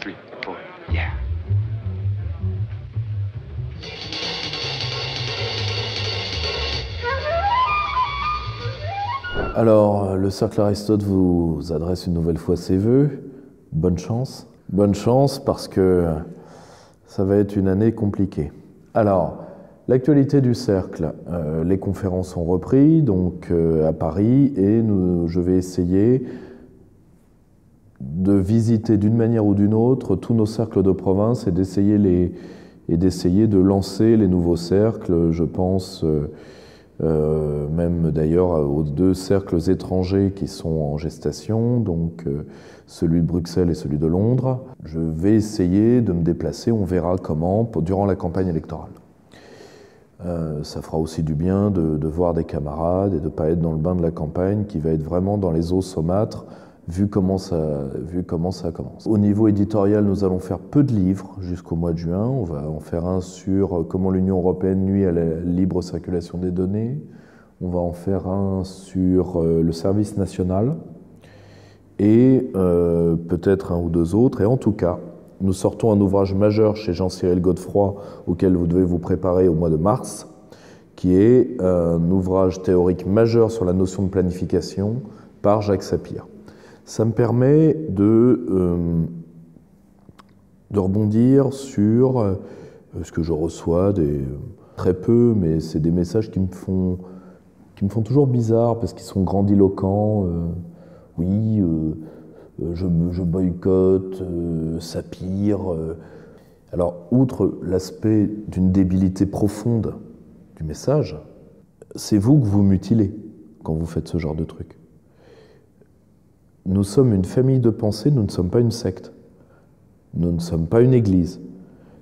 3, 4, yeah. Alors, le Cercle Aristote vous adresse une nouvelle fois ses vœux. Bonne chance. Bonne chance parce que ça va être une année compliquée. Alors, l'actualité du Cercle, les conférences ont repris, donc à Paris, et je vais essayer de visiter d'une manière ou d'une autre tous nos cercles de province et d'essayer de lancer les nouveaux cercles. Je pense même d'ailleurs aux 2 cercles étrangers qui sont en gestation, donc celui de Bruxelles et celui de Londres. Je vais essayer de me déplacer, on verra comment, durant la campagne électorale. Ça fera aussi du bien de voir des camarades et de ne pas être dans le bain de la campagne qui va être vraiment dans les eaux saumâtres, vu comment ça commence. Au niveau éditorial, nous allons faire peu de livres jusqu'au mois de juin. On va en faire un sur comment l'Union européenne nuit à la libre circulation des données. On va en faire un sur le service national et peut-être un ou 2 autres. Et en tout cas, nous sortons un ouvrage majeur chez Jean-Cyril Godefroy auquel vous devez vous préparer au mois de mars, qui est un ouvrage théorique majeur sur la notion de planification par Jacques Sapir. Ça me permet de rebondir sur ce que je reçois, très peu, mais c'est des messages qui me font toujours bizarre parce qu'ils sont grandiloquents. Oui, je boycotte Sapir. Alors, outre l'aspect d'une débilité profonde du message, c'est vous que vous mutilez quand vous faites ce genre de truc. Nous sommes une famille de pensée, nous ne sommes pas une secte. Nous ne sommes pas une église.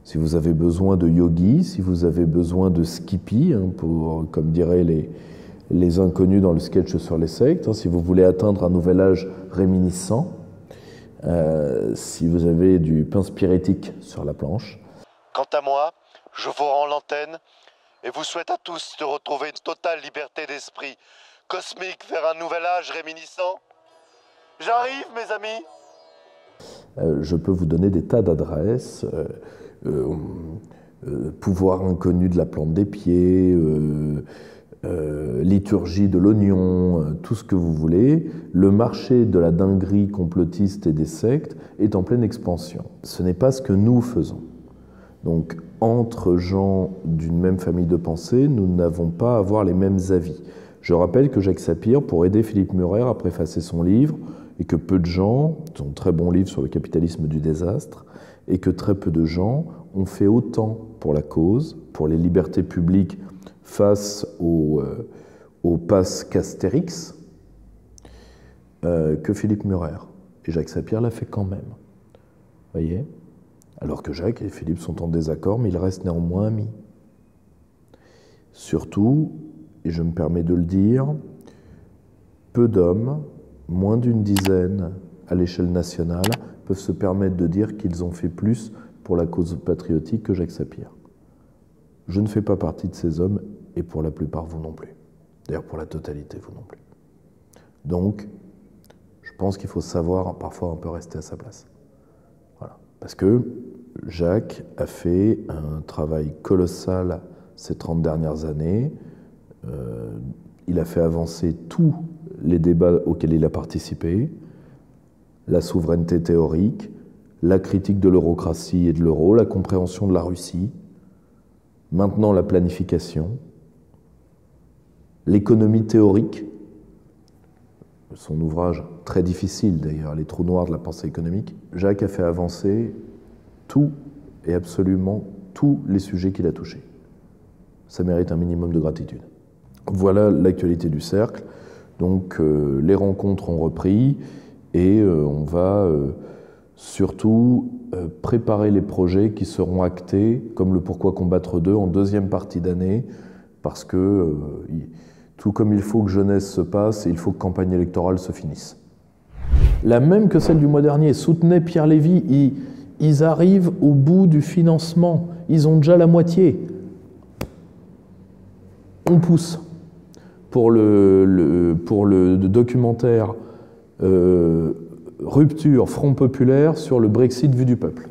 Si vous avez besoin de yogi, si vous avez besoin de skippy, comme diraient les inconnus dans le sketch sur les sectes, si vous voulez atteindre un nouvel âge réminiscent, si vous avez du pain spirétique sur la planche. Quant à moi, je vous rends l'antenne et vous souhaite à tous de retrouver une totale liberté d'esprit cosmique vers un nouvel âge réminiscent. J'arrive, mes amis. Je peux vous donner des tas d'adresses, pouvoir inconnu de la plante des pieds, liturgie de l'oignon, tout ce que vous voulez. Le marché de la dinguerie complotiste et des sectes est en pleine expansion. Ce n'est pas ce que nous faisons. Donc, entre gens d'une même famille de pensée, nous n'avons pas à avoir les mêmes avis. Je rappelle que Jacques Sapir, pour aider Philippe Murer à préfacer son livre, et que peu de gens, son très bon livre sur le capitalisme du désastre, et que très peu de gens ont fait autant pour la cause, pour les libertés publiques face au pass Castérix, que Philippe Murer. Et Jacques Sapir l'a fait quand même. Voyez ? Alors que Jacques et Philippe sont en désaccord, mais ils restent néanmoins amis. Surtout, et je me permets de le dire, peu d'hommes, moins d'une dizaine à l'échelle nationale, peuvent se permettre de dire qu'ils ont fait plus pour la cause patriotique que Jacques Sapir. Je ne fais pas partie de ces hommes, et pour la plupart, vous non plus. D'ailleurs, pour la totalité, vous non plus. Donc, je pense qu'il faut savoir parfois un peu rester à sa place. Voilà. Parce que Jacques a fait un travail colossal ces 30 dernières années. Il a fait avancer tous les débats auxquels il a participé, la souveraineté théorique, la critique de l'eurocratie et de l'euro, la compréhension de la Russie, maintenant la planification, l'économie théorique, son ouvrage très difficile d'ailleurs, Les trous noirs de la pensée économique. Jacques a fait avancer tout et absolument tous les sujets qu'il a touchés. Ça mérite un minimum de gratitude. Voilà l'actualité du cercle. Donc les rencontres ont repris et on va surtout préparer les projets qui seront actés, comme le Pourquoi combattre 2 en deuxième partie d'année, parce que tout comme il faut que jeunesse se passe, il faut que campagne électorale se finisse. La même que celle du mois dernier, soutenait Pierre Lévy, ils arrivent au bout du financement, ils ont déjà la moitié. On pousse. Pour le documentaire rupture Front populaire sur le Brexit vu du peuple.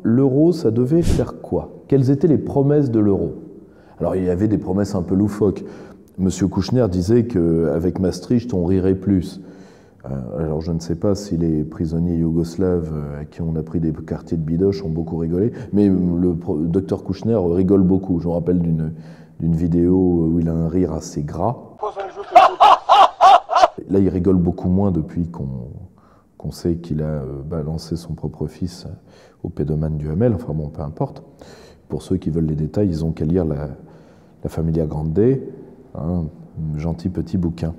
L'euro, ça devait faire quoi? Quelles étaient les promesses de l'euro? Alors, il y avait des promesses un peu loufoques. Monsieur Kouchner disait qu'avec Maastricht, on rirait plus. Alors, je ne sais pas si les prisonniers yougoslaves à qui on a pris des quartiers de bidoche ont beaucoup rigolé, mais le docteur Kouchner rigole beaucoup. Je me rappelle d'une vidéo où il a un rire assez gras. Là, il rigole beaucoup moins depuis qu'on sait qu'il a balancé son propre fils au pédomane du Hamel. Enfin bon, peu importe. Pour ceux qui veulent les détails, ils ont qu'à lire la Familia Grande, un gentil petit bouquin.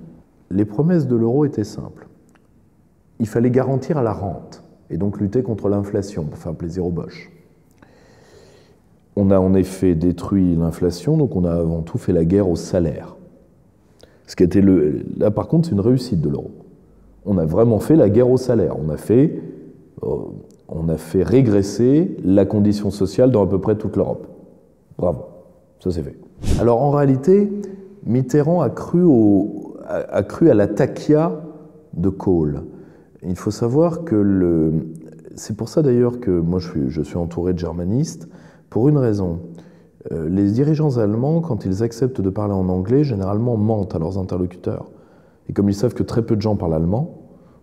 Les promesses de l'euro étaient simples. Il fallait garantir à la rente et donc lutter contre l'inflation pour faire plaisir aux Boches. On a en effet détruit l'inflation, donc on a avant tout fait la guerre au salaire. Ce qui était là par contre, c'est une réussite de l'euro. On a vraiment fait la guerre au salaire. On a fait régresser la condition sociale dans à peu près toute l'Europe. Bravo, ça c'est fait. Alors en réalité, Mitterrand a cru à la taquia de Kohl. Il faut savoir que c'est pour ça d'ailleurs que moi je suis entouré de germanistes, pour une raison. Les dirigeants allemands, quand ils acceptent de parler en anglais, généralement mentent à leurs interlocuteurs. Et comme ils savent que très peu de gens parlent allemand,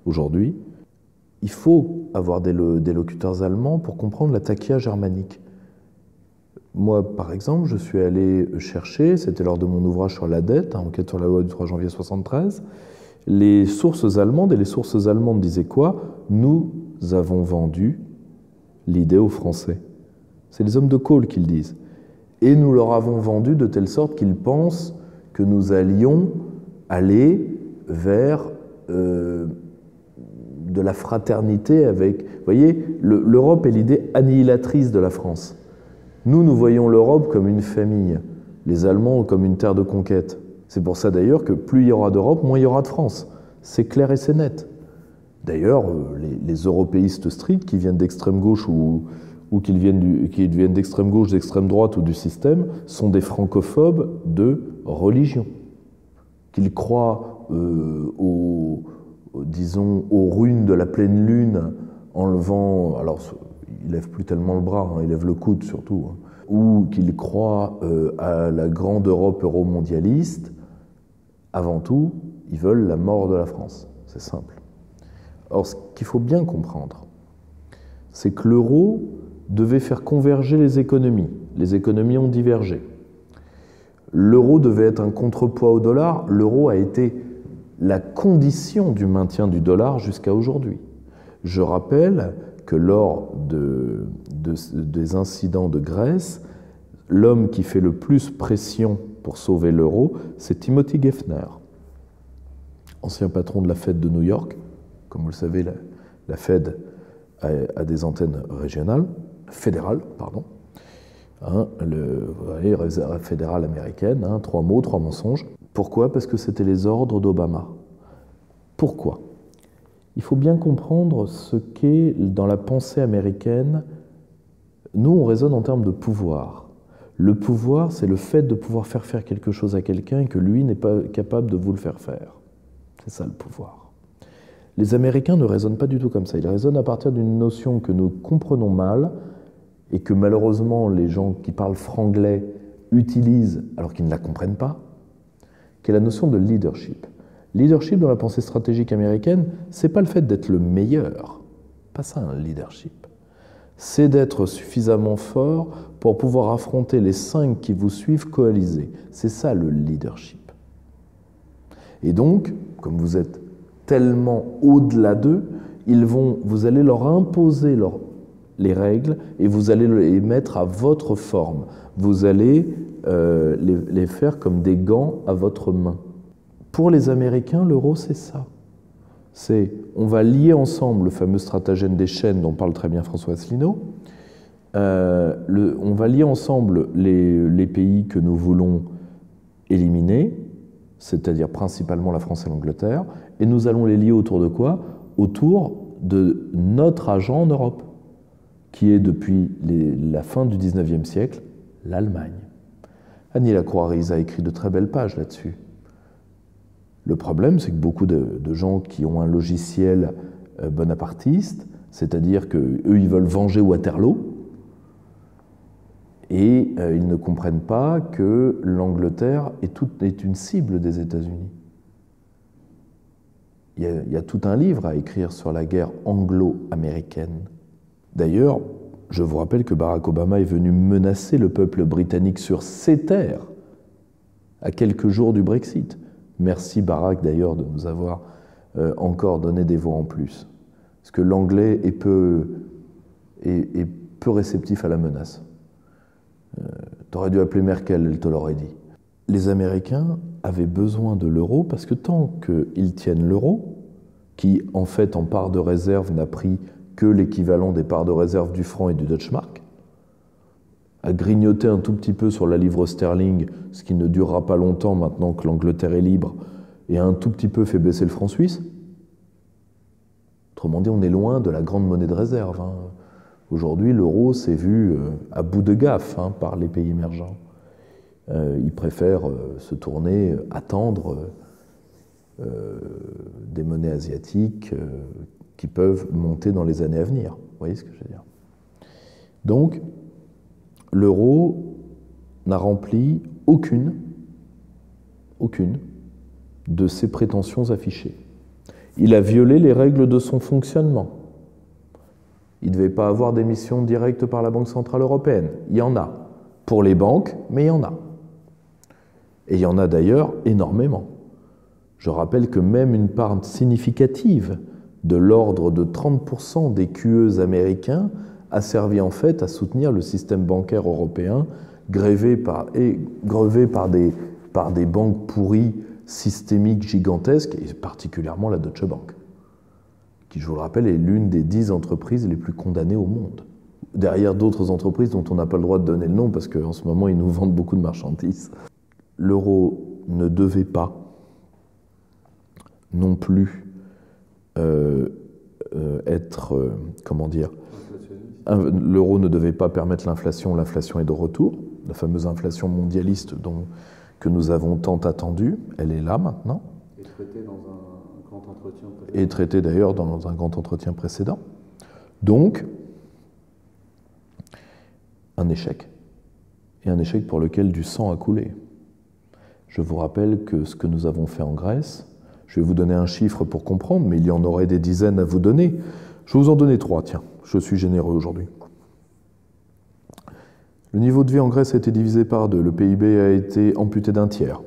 aujourd'hui, il faut avoir des locuteurs allemands pour comprendre la taquia germanique. Moi, par exemple, je suis allé chercher, c'était lors de mon ouvrage sur la dette, enquête sur la loi du 3 janvier 1973, les sources allemandes, et les sources allemandes disaient quoi? Nous avons vendu l'idée aux Français. C'est les hommes de Kohl qui le disent. Et nous leur avons vendu de telle sorte qu'ils pensent que nous allions aller vers de la fraternité avec... Vous voyez, l'Europe est l'idée annihilatrice de la France. Nous voyons l'Europe comme une famille, les Allemands comme une terre de conquête. C'est pour ça d'ailleurs que plus il y aura d'Europe, moins il y aura de France. C'est clair et c'est net. D'ailleurs, les européistes stricts qui viennent d'extrême gauche ou qui viennent d'extrême gauche, d'extrême droite ou du système, sont des francophobes de religion. Qu'ils croient disons, aux runes de la pleine lune en levant... Alors, il lève plus tellement le bras, il lève le coude surtout. Ou qu'ils croient à la grande Europe euromondialiste. Avant tout, ils veulent la mort de la France. C'est simple. Or, ce qu'il faut bien comprendre, c'est que l'euro devait faire converger les économies. Les économies ont divergé. L'euro devait être un contrepoids au dollar. L'euro a été la condition du maintien du dollar jusqu'à aujourd'hui. Je rappelle que lors des incidents de Grèce, l'homme qui fait le plus pression pour sauver l'euro, c'est Timothy Geithner, ancien patron de la Fed de New York. Comme vous le savez, la Fed a des antennes régionales, fédérales, pardon. Vous voyez, réserve fédérale américaine, 3 mots, 3 mensonges. Pourquoi? Parce que c'était les ordres d'Obama. Pourquoi? Il faut bien comprendre ce qu'est dans la pensée américaine. Nous, on raisonne en termes de pouvoir. Le pouvoir, c'est le fait de pouvoir faire quelque chose à quelqu'un et que lui n'est pas capable de vous le faire faire. C'est ça le pouvoir. Les Américains ne raisonnent pas du tout comme ça. Ils raisonnent à partir d'une notion que nous comprenons mal et que malheureusement les gens qui parlent franglais utilisent alors qu'ils ne la comprennent pas, qui est la notion de leadership. Leadership dans la pensée stratégique américaine, c'est pas le fait d'être le meilleur, pas ça un leadership. C'est d'être suffisamment fort pour pouvoir affronter les 5 qui vous suivent coalisés. C'est ça le leadership. Et donc, comme vous êtes tellement au-delà d'eux, vous allez leur imposer les règles et vous allez les mettre à votre forme. Vous allez les faire comme des gants à votre main. Pour les Américains, l'euro, c'est ça. On va lier ensemble le fameux stratagème des chaînes dont parle très bien François Asselineau. On va lier ensemble les pays que nous voulons éliminer c'est-à-dire principalement la France et l'Angleterre, et nous allons les lier autour de quoi? Autour de notre agent en Europe, qui est depuis la fin du XIXe siècle, l'Allemagne. Annie Lacroix-Riz a écrit de très belles pages là-dessus. Le problème, c'est que beaucoup de gens qui ont un logiciel bonapartiste, c'est-à-dire qu'eux, ils veulent venger Waterloo, et ils ne comprennent pas que l'Angleterre est une cible des États-Unis. Il y a tout un livre à écrire sur la guerre anglo-américaine. D'ailleurs, je vous rappelle que Barack Obama est venu menacer le peuple britannique sur ses terres à quelques jours du Brexit. Merci Barack d'ailleurs de nous avoir encore donné des voix en plus. Parce que l'anglais est peu réceptif à la menace. T'aurais dû appeler Merkel, elle te l'aurait dit. Les Américains avaient besoin de l'euro parce que tant qu'ils tiennent l'euro, qui en fait en part de réserve n'a pris que l'équivalent des parts de réserve du franc et du Deutsche Mark, a grignoté un tout petit peu sur la livre sterling, ce qui ne durera pas longtemps maintenant que l'Angleterre est libre, et a un tout petit peu fait baisser le franc suisse. Autrement dit, on est loin de la grande monnaie de réserve. Aujourd'hui, l'euro s'est vu à bout de gaffe par les pays émergents. Ils préfèrent se tourner, attendre des monnaies asiatiques qui peuvent monter dans les années à venir. Vous voyez ce que je veux dire? Donc, l'euro n'a rempli aucune de ses prétentions affichées. Il a violé les règles de son fonctionnement. Il ne devait pas avoir d'émission directe par la Banque Centrale Européenne. Il y en a. Pour les banques, mais il y en a. Et il y en a d'ailleurs énormément. Je rappelle que même une part significative de l'ordre de 30% des QE américains a servi en fait à soutenir le système bancaire européen grevé par des banques pourries systémiques gigantesques, et particulièrement la Deutsche Bank, qui, je vous le rappelle, est l'une des 10 entreprises les plus condamnées au monde. Derrière d'autres entreprises dont on n'a pas le droit de donner le nom parce qu'en ce moment, ils nous vendent beaucoup de marchandises. L'euro ne devait pas non plus l'euro ne devait pas permettre l'inflation. L'inflation est de retour. La fameuse inflation mondialiste que nous avons tant attendue, elle est là maintenant. Et traitée dans un grand entretien précédent. Et traitée d'ailleurs dans un grand entretien précédent. Donc, un échec. Et un échec pour lequel du sang a coulé. Je vous rappelle que ce que nous avons fait en Grèce, je vais vous donner un chiffre pour comprendre, mais il y en aurait des dizaines à vous donner. Je vais vous en donner 3, tiens, je suis généreux aujourd'hui. Le niveau de vie en Grèce a été divisé par 2, le PIB a été amputé d'un tiers.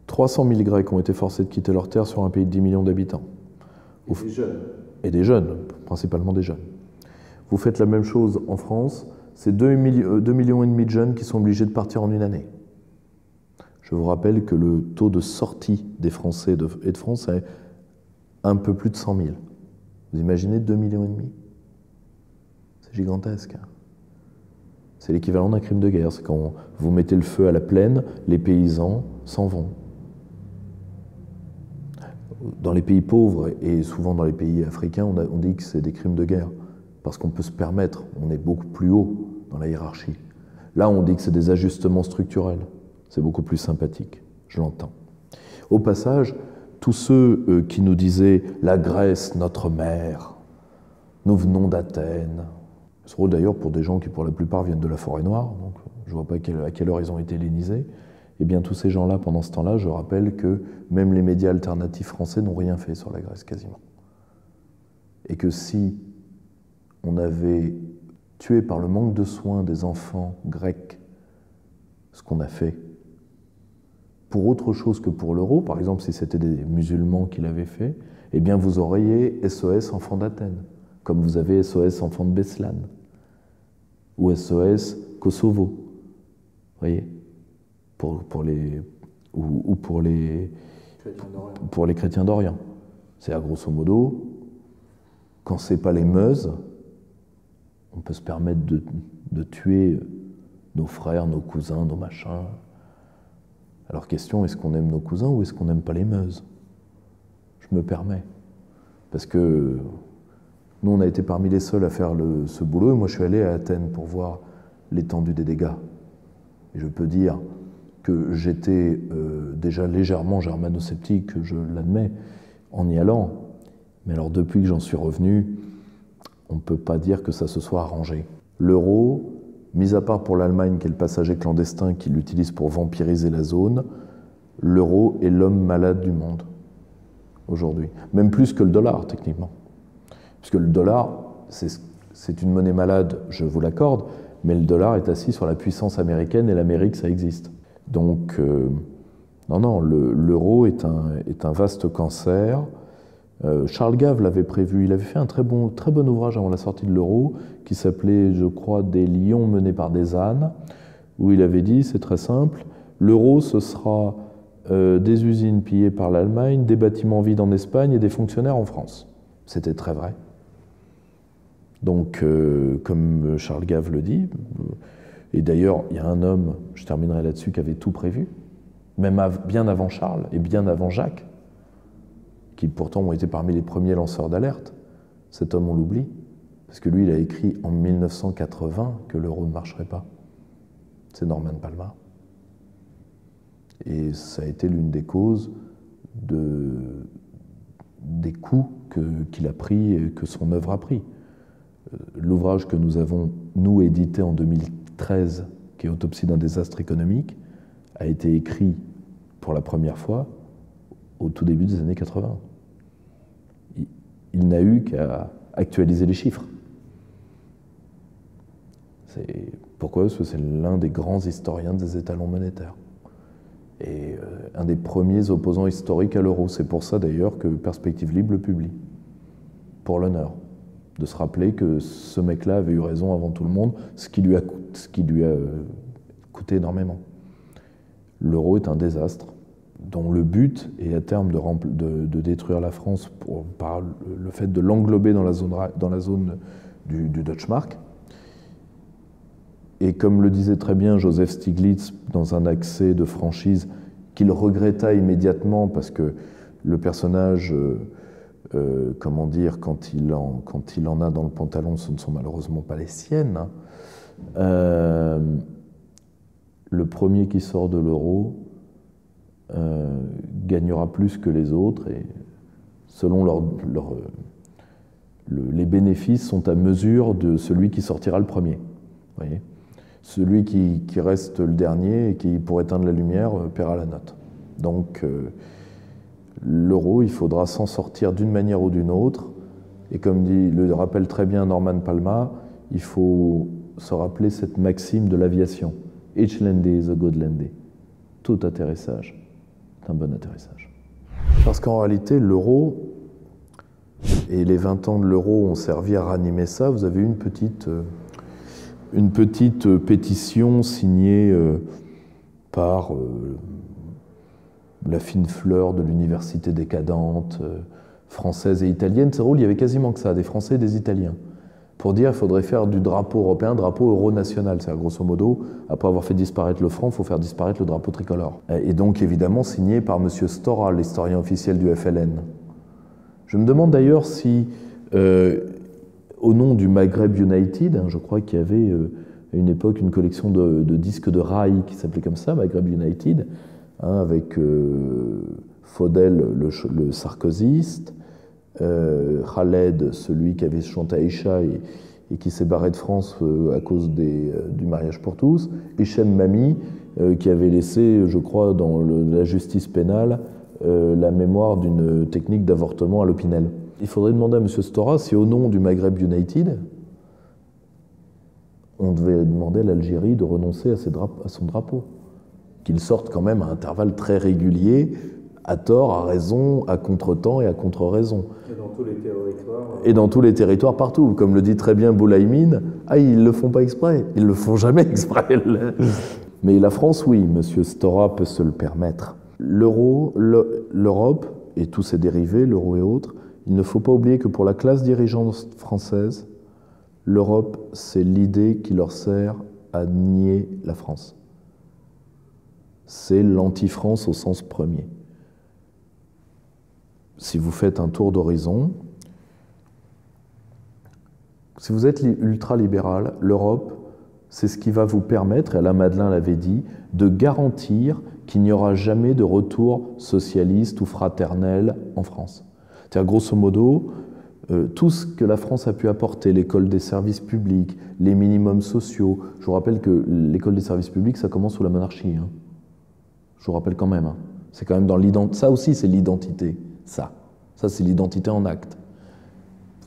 300 000 Grecs ont été forcés de quitter leur terre sur un pays de 10 millions d'habitants. Et des jeunes. Et des jeunes, principalement des jeunes. Vous faites la même chose en France, c'est 2,5 millions de jeunes qui sont obligés de partir en une année. Je vous rappelle que le taux de sortie des Français et de France est un peu plus de 100 000. Vous imaginez 2,5 millions? C'est gigantesque. C'est l'équivalent d'un crime de guerre. C'est quand vous mettez le feu à la plaine, les paysans s'en vont. Dans les pays pauvres et souvent dans les pays africains, on dit que c'est des crimes de guerre parce qu'on peut se permettre, on est beaucoup plus haut dans la hiérarchie. Là, on dit que c'est des ajustements structurels. C'est beaucoup plus sympathique, je l'entends. Au passage, tous ceux qui nous disaient « la Grèce, notre mère, nous venons d'Athènes », ce rôle d'ailleurs pour des gens qui pour la plupart viennent de la Forêt-Noire, donc je ne vois pas à quelle heure ils ont été hellénisés, eh bien tous ces gens-là, pendant ce temps-là, je rappelle que même les médias alternatifs français n'ont rien fait sur la Grèce quasiment. Et que si on avait tué par le manque de soins des enfants grecs, ce qu'on a fait, pour autre chose que pour l'euro, par exemple si c'était des musulmans qui l'avaient fait, eh bien vous auriez SOS Enfants d'Athènes, comme vous avez SOS Enfants de Beslan, ou SOS Kosovo, vous voyez, pour les chrétiens d'Orient. C'est à grosso modo, quand c'est pas les Meuse, on peut se permettre de tuer nos frères, nos cousins, nos machins. Alors question, est-ce qu'on aime nos cousins ou est-ce qu'on n'aime pas les Meuse? Je me permets. Parce que nous, on a été parmi les seuls à faire ce boulot, et moi je suis allé à Athènes pour voir l'étendue des dégâts. Et je peux dire que j'étais déjà légèrement germano-sceptique, je l'admets, en y allant. Mais alors depuis que j'en suis revenu, on ne peut pas dire que ça se soit arrangé. L'euro, mis à part pour l'Allemagne, qui est le passager clandestin qui l'utilise pour vampiriser la zone, l'euro est l'homme malade du monde, aujourd'hui. Même plus que le dollar, techniquement. Puisque le dollar, c'est une monnaie malade, je vous l'accorde, mais le dollar est assis sur la puissance américaine et l'Amérique, ça existe. Donc, non, l'euro est un vaste cancer. Charles Gave l'avait prévu, il avait fait un très bon ouvrage avant la sortie de l'euro, qui s'appelait, je crois, Des lions menés par des ânes, où il avait dit, c'est très simple, l'euro ce sera des usines pillées par l'Allemagne, des bâtiments vides en Espagne et des fonctionnaires en France. C'était très vrai. Donc, comme Charles Gave le dit, et d'ailleurs, il y a un homme, je terminerai là-dessus, qui avait tout prévu, même bien avant Charles et bien avant Jacques, qui pourtant ont été parmi les premiers lanceurs d'alerte. Cet homme, on l'oublie, parce que lui, il a écrit en 1980 que l'euro ne marcherait pas. C'est Norman Palma. Et ça a été l'une des causes des coups qu'il a pris et que son œuvre a pris. L'ouvrage que nous avons, nous, édité en 2013, qui est Autopsie d'un désastre économique, a été écrit pour la première fois au tout début des années 80. Il n'a eu qu'à actualiser les chiffres. Pourquoi? Parce que c'est l'un des grands historiens des étalons monétaires. Et un des premiers opposants historiques à l'euro. C'est pour ça d'ailleurs que Perspective Libre le publie. Pour l'honneur. De se rappeler que ce mec-là avait eu raison avant tout le monde, ce qui lui a coûté énormément. L'euro est un désastre dont le but est à terme de détruire la France par le fait de l'englober dans la zone du Deutschmark. Et comme le disait très bien Joseph Stiglitz dans un accès de franchise qu'il regretta immédiatement parce que le personnage, comment dire, quand il en a dans le pantalon, ce ne sont malheureusement pas les siennes. Le premier qui sort de l'euro gagnera plus que les autres et selon les bénéfices sont à mesure de celui qui sortira le premier. Voyez, celui qui reste le dernier et qui, pour éteindre la lumière, paiera la note. Donc, l'euro, il faudra s'en sortir d'une manière ou d'une autre. Et comme le rappelle très bien Norman Palma, il faut se rappeler cette maxime de l'aviation. Each Lende is a good Lende. Tout atterrissage est un bon atterrissage. Parce qu'en réalité, l'euro et les 20 ans de l'euro ont servi à ranimer ça. Vous avez une petite pétition signée par la fine fleur de l'université décadente française et italienne. C'est drôle, il y avait quasiment que ça, des Français et des Italiens. Pour dire qu'il faudrait faire du drapeau européen, drapeau euro-national. C'est-à-dire, grosso modo, après avoir fait disparaître le franc, il faut faire disparaître le drapeau tricolore. Et donc, évidemment, signé par M. Stora, l'historien officiel du FLN. Je me demande d'ailleurs si, au nom du Maghreb United, je crois qu'il y avait à une époque une collection de disques de rail qui s'appelait comme ça, Maghreb United, avec Faudel, le sarkozyste, Khaled, celui qui avait chanté Aïcha et qui s'est barré de France à cause du mariage pour tous, et Chem Mami, qui avait laissé, je crois, dans la justice pénale, la mémoire d'une technique d'avortement à l'Opinel. Il faudrait demander à M. Stora si, au nom du Maghreb United, on devait demander à l'Algérie de renoncer à son drapeau, qu'il sorte quand même à intervalles très réguliers, à tort, à raison, à contre-temps et à contre-raison. Et dans tous les territoires. Et dans tous les territoires partout. Comme le dit très bien Boulaïmine, ils ne le font pas exprès. Ils ne le font jamais exprès. Mais la France, oui, M. Stora peut se le permettre. L'euro, l'Europe et tous ses dérivés, l'euro et autres, il ne faut pas oublier que pour la classe dirigeante française, l'Europe, c'est l'idée qui leur sert à nier la France. c'est l'anti-France au sens premier. Si vous faites un tour d'horizon, si vous êtes ultralibéral, l'Europe, c'est ce qui va vous permettre, et Alain Madelin l'avait dit, de garantir qu'il n'y aura jamais de retour socialiste ou fraternel en France. C'est-à-dire, grosso modo, tout ce que la France a pu apporter, l'école des services publics, les minimums sociaux. Je vous rappelle que l'école des services publics, ça commence sous la monarchie. Hein. Je vous rappelle quand même. Hein. C'est quand même dans l'identité. Ça aussi, c'est l'identité. Ça c'est l'identité en acte.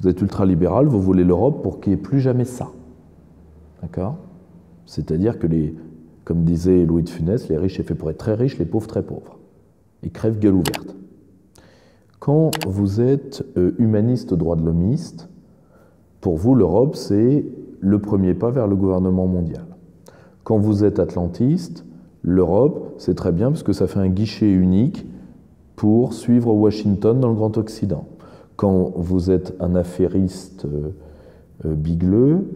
Vous êtes ultralibéral, vous voulez l'Europe pour qu'il n'y ait plus jamais ça. D'accord ? C'est-à-dire que, comme disait Louis de Funès, les riches sont faits pour être très riches, les pauvres très pauvres. Ils crèvent gueule ouverte. Quand vous êtes humaniste, droit de l'homiste, pour vous, l'Europe, c'est le premier pas vers le gouvernement mondial. Quand vous êtes atlantiste, l'Europe, c'est très bien parce que ça fait un guichet unique pour suivre Washington dans le Grand Occident. Quand vous êtes un affairiste bigleux,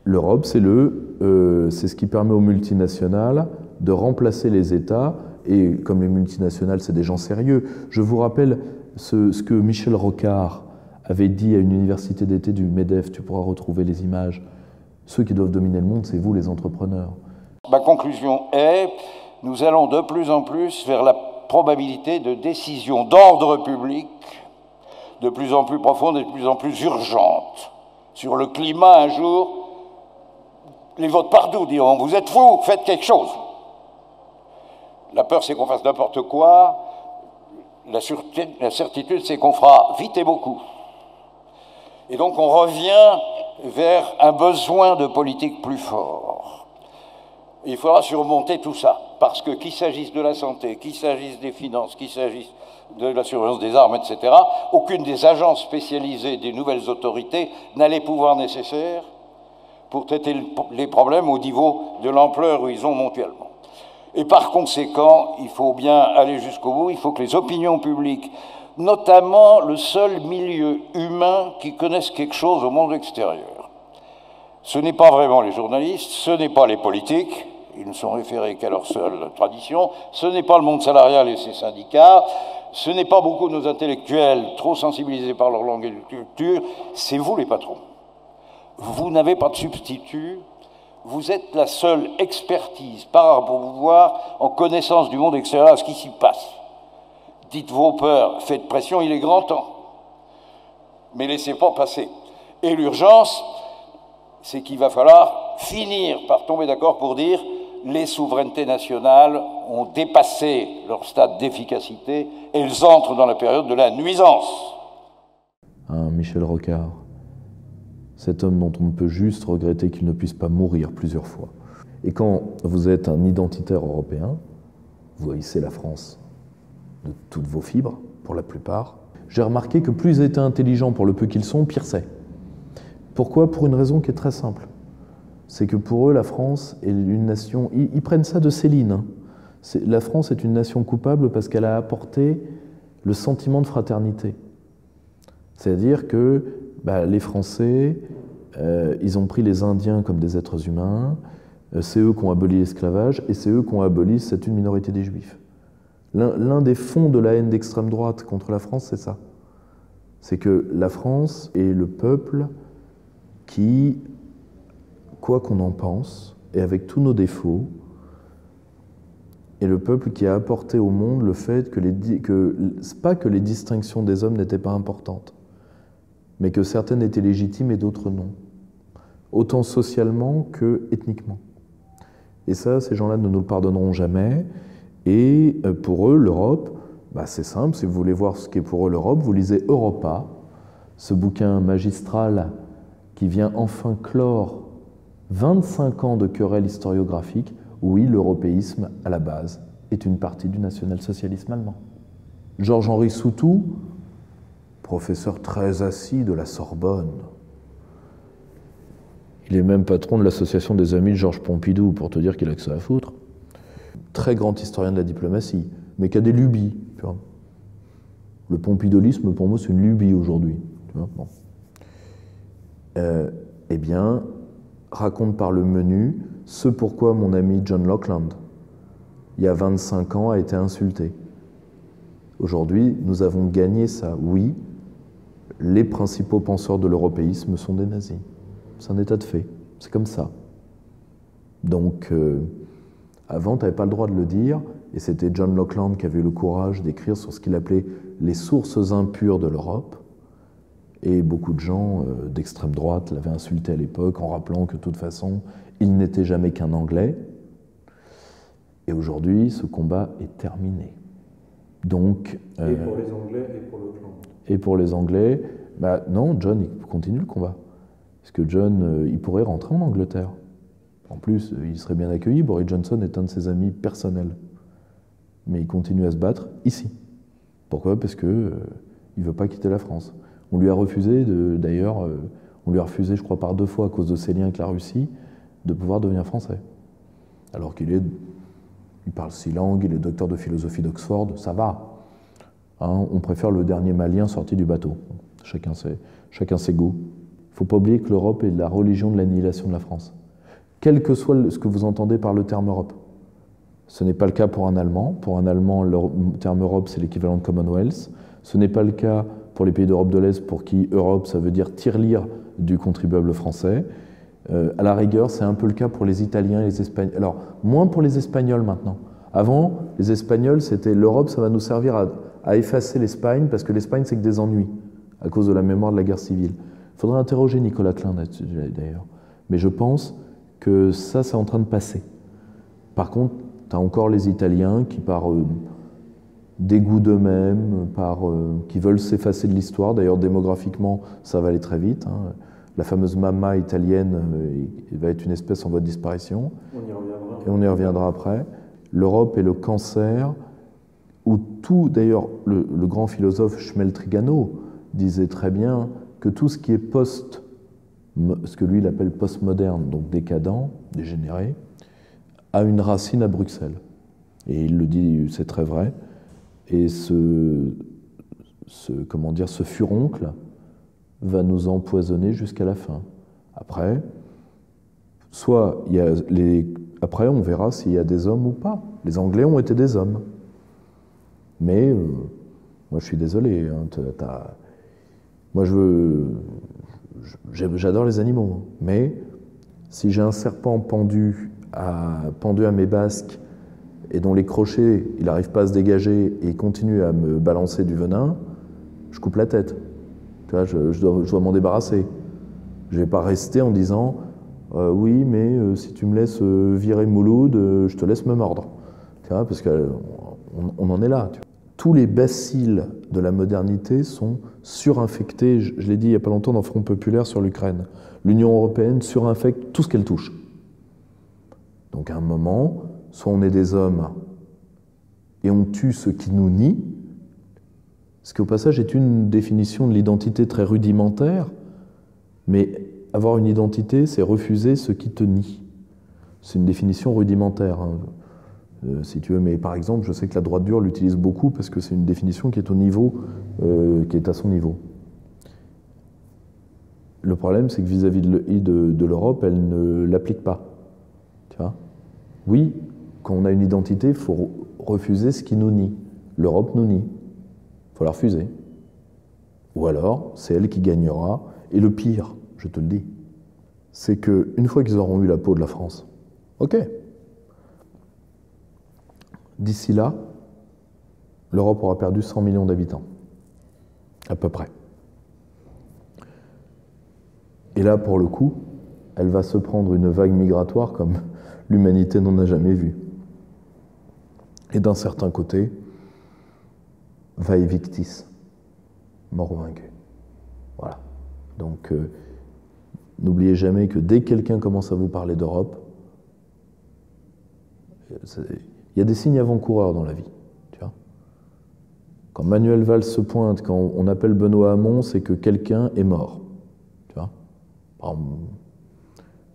l'Europe, c'est ce qui permet aux multinationales de remplacer les États. Et comme les multinationales, c'est des gens sérieux, je vous rappelle ce que Michel Rocard avait dit à une université d'été du MEDEF, tu pourras retrouver les images. Ceux qui doivent dominer le monde, c'est vous, les entrepreneurs. Ma conclusion est, nous allons de plus en plus vers la probabilité de décisions d'ordre public de plus en plus profondes et de plus en plus urgentes. Sur le climat, un jour, les votes partout diront, vous êtes fous, faites quelque chose. La peur, c'est qu'on fasse n'importe quoi. La certitude, c'est qu'on fera vite et beaucoup. Et donc, on revient vers un besoin de politique plus fort. Il faudra surmonter tout ça, parce que qu'il s'agisse de la santé, qu'il s'agisse des finances, qu'il s'agisse de la surveillance des armes, etc., aucune des agences spécialisées des nouvelles autorités n'a les pouvoirs nécessaires pour traiter les problèmes au niveau de l'ampleur où ils ont mondialement. Et par conséquent, il faut bien aller jusqu'au bout, il faut que les opinions publiques, notamment le seul milieu humain qui connaisse quelque chose au monde extérieur. Ce n'est pas vraiment les journalistes, ce n'est pas les politiques, ils ne sont référés qu'à leur seule tradition, ce n'est pas le monde salarial et ses syndicats, ce n'est pas beaucoup de nos intellectuels trop sensibilisés par leur langue et leur culture, c'est vous les patrons. Vous n'avez pas de substitut, vous êtes la seule expertise par rapport au pouvoir en connaissance du monde extérieur à ce qui s'y passe. Dites vos peurs, faites pression, il est grand temps. Mais laissez pas passer. Et l'urgence, c'est qu'il va falloir finir par tomber d'accord pour dire les souverainetés nationales ont dépassé leur stade d'efficacité et elles entrent dans la période de la nuisance. Michel Rocard, cet homme dont on ne peut juste regretter qu'il ne puisse pas mourir plusieurs fois. Et quand vous êtes un identitaire européen, vous haïssez la France de toutes vos fibres, pour la plupart. J'ai remarqué que plus ils étaient intelligents pour le peu qu'ils sont, pire c'est. Pourquoi ? Pour une raison qui est très simple. C'est que pour eux, la France est une nation... Ils prennent ça de Céline. Hein. La France est une nation coupable parce qu'elle a apporté le sentiment de fraternité. C'est-à-dire que les Français, ils ont pris les Indiens comme des êtres humains, c'est eux qui ont aboli l'esclavage et c'est eux qui ont aboli cette une minorité des Juifs. L'un des fonds de la haine d'extrême droite contre la France, c'est ça. C'est que la France est le peuple qui, quoi qu'on en pense, et avec tous nos défauts, est le peuple qui a apporté au monde le fait que pas que les distinctions des hommes n'étaient pas importantes, mais que certaines étaient légitimes et d'autres non, autant socialement que ethniquement. Et ça, ces gens-là ne nous le pardonneront jamais. Et pour eux, l'Europe, c'est simple, si vous voulez voir ce qu'est pour eux l'Europe, vous lisez Europa, ce bouquin magistral qui vient enfin clore 25 ans de querelles historiographiques. Oui, l'européisme, à la base, est une partie du national-socialisme allemand. Georges-Henri Soutou, professeur très assis de la Sorbonne, il est même patron de l'association des amis de Georges Pompidou, pour te dire qu'il a que ça à foutre. Très grand historien de la diplomatie, mais qui a des lubies. Tu vois. Le pompidolisme, pour moi, c'est une lubie aujourd'hui. Bon. Eh bien, raconte par le menu ce pourquoi mon ami John Lockeland, il y a 25 ans, a été insulté. Aujourd'hui, nous avons gagné ça. Oui, les principaux penseurs de l'européisme sont des nazis. C'est un état de fait. C'est comme ça. Donc, avant, tu n'avais pas le droit de le dire, et c'était John Lockeland qui avait eu le courage d'écrire sur ce qu'il appelait les sources impures de l'Europe. Et beaucoup de gens d'extrême droite l'avaient insulté à l'époque en rappelant que de toute façon, il n'était jamais qu'un Anglais. Et aujourd'hui, ce combat est terminé. Donc, et pour les Anglais et pour Lockeland. Et pour les Anglais, bah non, John il continue le combat. Parce que John, il pourrait rentrer en Angleterre. En plus, il serait bien accueilli. Boris Johnson est un de ses amis personnels. Mais il continue à se battre ici. Pourquoi? Parce qu'il ne veut pas quitter la France. On lui a refusé, d'ailleurs, on lui a refusé, je crois, par 2 fois à cause de ses liens avec la Russie, de pouvoir devenir français. Alors il parle 6 langues, il est docteur de philosophie d'Oxford, ça va. Hein, on préfère le dernier Malien sorti du bateau. Chacun ses goûts. Il ne faut pas oublier que l'Europe est la religion de l'annihilation de la France. Quel que soit ce que vous entendez par le terme Europe. Ce n'est pas le cas pour un Allemand. Pour un Allemand, le terme Europe, c'est l'équivalent de Commonwealth. Ce n'est pas le cas pour les pays d'Europe de l'Est, pour qui Europe, ça veut dire tirelire du contribuable français. À la rigueur, c'est un peu le cas pour les Italiens et les Espagnols. Alors, moins pour les Espagnols maintenant. Avant, les Espagnols, c'était l'Europe, ça va nous servir à effacer l'Espagne, parce que l'Espagne, c'est que des ennuis, à cause de la mémoire de la guerre civile. Il faudrait interroger Nicolas Klein, d'ailleurs. Mais je pense que ça, c'est en train de passer. Par contre, tu as encore les Italiens qui, par dégoût d'eux-mêmes, qui veulent s'effacer de l'histoire. D'ailleurs, démographiquement, ça va aller très vite. Hein. La fameuse mamma italienne va être une espèce en voie de disparition. On y reviendra. Et on y reviendra après. L'Europe est le cancer, où tout, d'ailleurs, le grand philosophe Schmeltrigano disait très bien que tout ce qui est ce que lui il appelle postmoderne, donc décadent, dégénéré, a une racine à Bruxelles. Et il le dit, c'est très vrai. Et ce furoncle va nous empoisonner jusqu'à la fin. Après, après on verra s'il y a des hommes ou pas. Les Anglais ont été des hommes. Mais, moi je suis désolé, hein, moi j'adore les animaux, mais si j'ai un serpent pendu à mes basques et dont les crochets, il n'arrive pas à se dégager et il continue à me balancer du venin, je coupe la tête. Tu vois, je dois m'en débarrasser. Je ne vais pas rester en disant oui, mais si tu me laisses virer Mouloud, je te laisse me mordre. Tu vois, parce qu'on en est là. Tu vois. Tous les bacilles de la modernité sont surinfectés. Je l'ai dit il n'y a pas longtemps dans Front Populaire sur l'Ukraine. L'Union européenne surinfecte tout ce qu'elle touche. Donc à un moment, soit on est des hommes et on tue ce qui nous nie, ce qui au passage est une définition de l'identité très rudimentaire, mais avoir une identité, c'est refuser ce qui te nie. C'est une définition rudimentaire, hein. Si tu veux, mais par exemple, je sais que la droite dure l'utilise beaucoup parce que c'est une définition qui est au niveau, qui est à son niveau. Le problème, c'est que vis-à-vis de l'Europe, elle ne l'applique pas. Tu vois ? Oui, quand on a une identité, il faut refuser ce qui nous nie. L'Europe nous nie. Il faut la refuser. Ou alors, c'est elle qui gagnera. Et le pire, je te le dis, c'est qu'une fois qu'ils auront eu la peau de la France, ok. D'ici là, l'Europe aura perdu 100 millions d'habitants, à peu près. Et là, pour le coup, elle va se prendre une vague migratoire comme l'humanité n'en a jamais vu. Et d'un certain côté, vae victis, mort ou vaincu. Voilà. Donc, n'oubliez jamais que dès que quelqu'un commence à vous parler d'Europe, il y a des signes avant-coureurs dans la vie. Tu vois. Quand Manuel Valls se pointe, quand on appelle Benoît Hamon, c'est que quelqu'un est mort. Tu vois.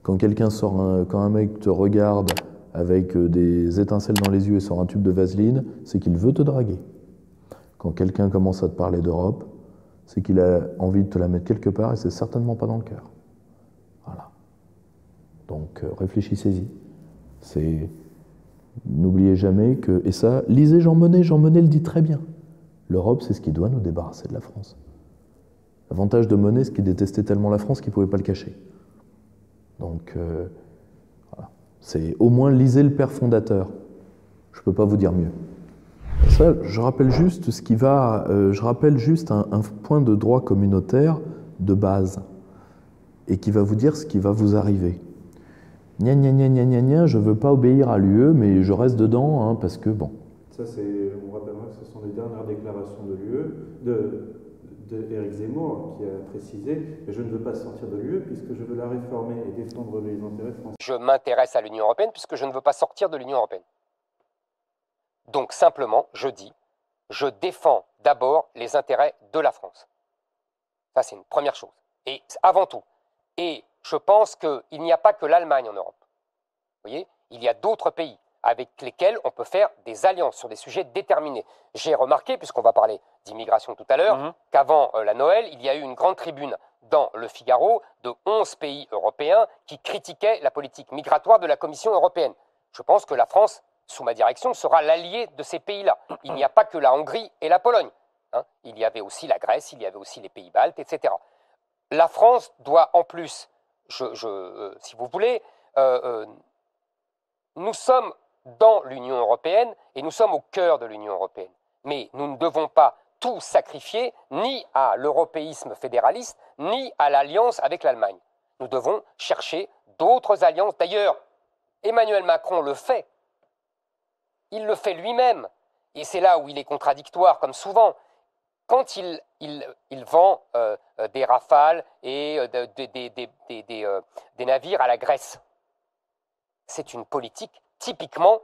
Quand quelqu'un quand un mec te regarde avec des étincelles dans les yeux et sort un tube de vaseline, c'est qu'il veut te draguer. Quand quelqu'un commence à te parler d'Europe, c'est qu'il a envie de te la mettre quelque part et c'est certainement pas dans le cœur. Voilà. Donc réfléchissez-y. N'oubliez jamais que, et ça, lisez Jean Monnet le dit très bien, l'Europe, c'est ce qui doit nous débarrasser de la France. L'avantage de Monnet, c'est qu'il détestait tellement la France qu'il ne pouvait pas le cacher. Donc, voilà. C'est au moins lisez le père fondateur. Je ne peux pas vous dire mieux. Ça, je rappelle juste ce qui va. Je rappelle juste un point de droit communautaire de base et qui va vous dire ce qui va vous arriver. Gna gna gna gna gna gna, je ne veux pas obéir à l'UE, mais je reste dedans hein, parce que bon. Ça, on rappellera que ce sont les dernières déclarations de l'UE, de Éric Zemmour, qui a précisé « Je ne veux pas sortir de l'UE puisque je veux la réformer et défendre les intérêts français. » Je m'intéresse à l'Union européenne puisque je ne veux pas sortir de l'Union européenne. Donc simplement, je dis, je défends d'abord les intérêts de la France. Ça, c'est une première chose. Et avant tout. Et je pense qu'il n'y a pas que l'Allemagne en Europe. Vous voyez, il y a d'autres pays avec lesquels on peut faire des alliances sur des sujets déterminés. J'ai remarqué, puisqu'on va parler d'immigration tout à l'heure, qu'avant la Noël, il y a eu une grande tribune dans Le Figaro de 11 pays européens qui critiquaient la politique migratoire de la Commission européenne. Je pense que la France, sous ma direction, sera l'allié de ces pays-là. Il n'y a pas que la Hongrie et la Pologne. Hein. Il y avait aussi la Grèce, il y avait aussi les pays baltes, etc. La France doit en plus, si vous voulez, nous sommes dans l'Union européenne et nous sommes au cœur de l'Union européenne. Mais nous ne devons pas tout sacrifier ni à l'européisme fédéraliste, ni à l'alliance avec l'Allemagne. Nous devons chercher d'autres alliances. D'ailleurs, Emmanuel Macron le fait. Il le fait lui-même. Et c'est là où il est contradictoire, comme souvent. Quand il vend des Rafales et des navires à la Grèce, c'est une politique typiquement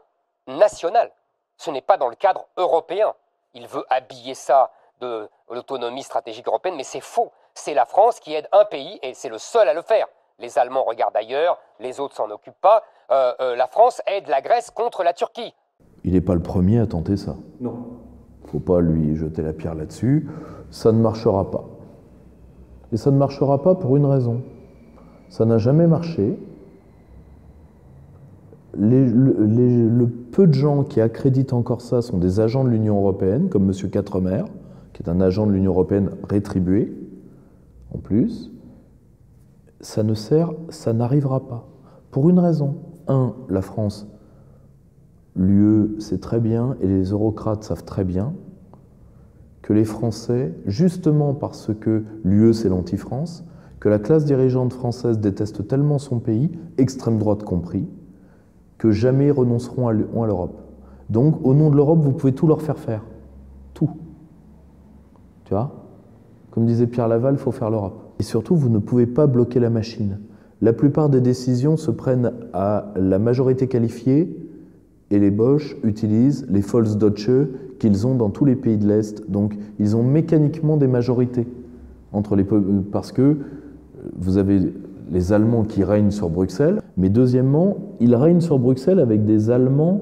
nationale. Ce n'est pas dans le cadre européen. Il veut habiller ça de l'autonomie stratégique européenne, mais c'est faux. C'est la France qui aide un pays, et c'est le seul à le faire. Les Allemands regardent ailleurs, les autres s'en occupent pas. La France aide la Grèce contre la Turquie. Il n'est pas le premier à tenter ça. Non. Il ne faut pas lui jeter la pierre là-dessus. Ça ne marchera pas. Et ça ne marchera pas pour une raison. Ça n'a jamais marché. Le peu de gens qui accréditent encore ça sont des agents de l'Union européenne, comme M. Quatremer, qui est un agent de l'Union européenne rétribué, en plus. Ça n'arrivera pas. Pour une raison. Un, la France, l'UE sait très bien, et les eurocrates savent très bien, que les Français, justement parce que l'UE c'est l'anti-France, que la classe dirigeante française déteste tellement son pays, extrême droite compris, que jamais ils renonceront à l'Europe. Donc, au nom de l'Europe, vous pouvez tout leur faire faire. Tout. Tu vois ? Comme disait Pierre Laval, il faut faire l'Europe. Et surtout, vous ne pouvez pas bloquer la machine. La plupart des décisions se prennent à la majorité qualifiée et les Bosch utilisent les Volksdeutsche qu'ils ont dans tous les pays de l'Est. Donc, ils ont mécaniquement des majorités entre les parce que vous avez les Allemands qui règnent sur Bruxelles, mais deuxièmement, ils règnent sur Bruxelles avec des Allemands,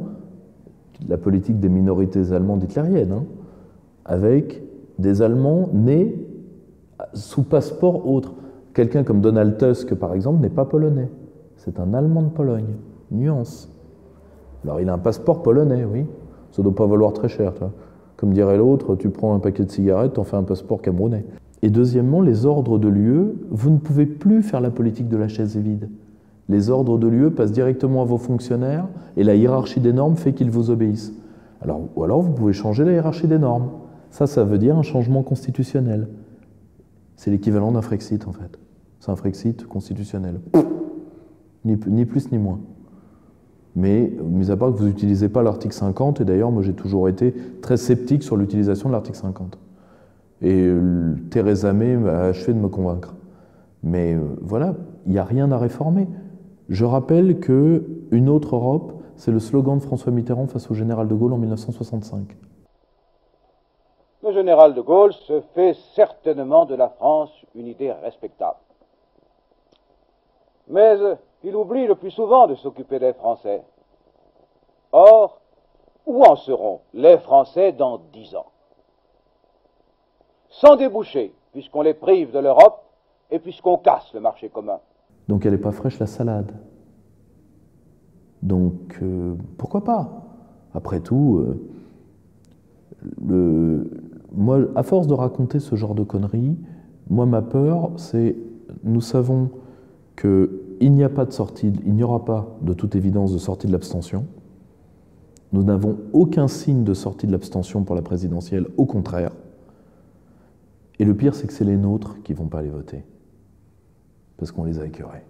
la politique des minorités allemandes hitlériennes, hein, avec des Allemands nés sous passeport autre. Quelqu'un comme Donald Tusk, par exemple, n'est pas polonais. C'est un Allemand de Pologne. Nuance. Alors, il a un passeport polonais, oui. Ça ne doit pas valoir très cher. Tu vois. Comme dirait l'autre, tu prends un paquet de cigarettes, t'en fais un passeport camerounais. Et deuxièmement, les ordres de l'UE, vous ne pouvez plus faire la politique de la chaise vide. Les ordres de l'UE passent directement à vos fonctionnaires et la hiérarchie des normes fait qu'ils vous obéissent. Ou alors, vous pouvez changer la hiérarchie des normes. Ça veut dire un changement constitutionnel. C'est l'équivalent d'un Frexit, en fait. C'est un Frexit constitutionnel. Ni plus ni moins. Mais, mis à part que vous n'utilisez pas l'article 50, et d'ailleurs, moi j'ai toujours été très sceptique sur l'utilisation de l'article 50. Et Theresa May a achevé de me convaincre. Mais voilà, il n'y a rien à réformer. Je rappelle qu'une autre Europe, c'est le slogan de François Mitterrand face au général de Gaulle en 1965. Le général de Gaulle se fait certainement de la France une idée respectable. Mais il oublie le plus souvent de s'occuper des Français. Or, où en seront les Français dans 10 ans? Sans déboucher, puisqu'on les prive de l'Europe et puisqu'on casse le marché commun. Donc elle n'est pas fraîche la salade. Donc, pourquoi pas? Après tout, moi, à force de raconter ce genre de conneries, moi, ma peur, c'est, nous savons qu'il n'y a pas de sortie, il n'y aura pas, de toute évidence, de sortie de l'abstention. Nous n'avons aucun signe de sortie de l'abstention pour la présidentielle, au contraire. Et le pire, c'est que c'est les nôtres qui ne vont pas aller voter. Parce qu'on les a écœurés.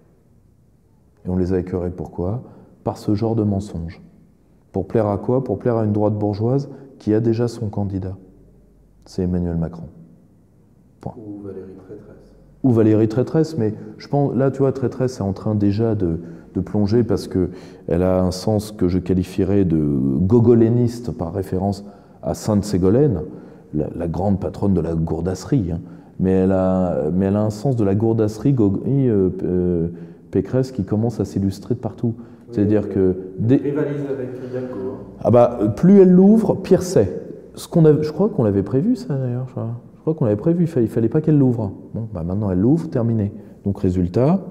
Et on les a écœurés pourquoi? Par ce genre de mensonges. Pour plaire à quoi? Pour plaire à une droite bourgeoise qui a déjà son candidat. C'est Emmanuel Macron. Point. Ou Valérie Pécresse. Ou Valérie Pécresse, mais je pense, là, tu vois, Pécresse est en train déjà de plonger parce qu'elle a un sens que je qualifierais de gogoléniste par référence à Sainte-Ségolène, la grande patronne de la gourdasserie. Hein. Mais elle a un sens de la gourdasserie, Pécresse, qui commence à s'illustrer de partout. Oui, c'est-à-dire que... Rivalise avec Hidalgo. Hein. Ah bah, plus elle l'ouvre, pire c'est. Je crois qu'on l'avait prévu, ça, d'ailleurs. Je crois qu'on l'avait prévu, il fallait pas qu'elle l'ouvre. Bon, bah maintenant elle l'ouvre, terminé. Donc résultat,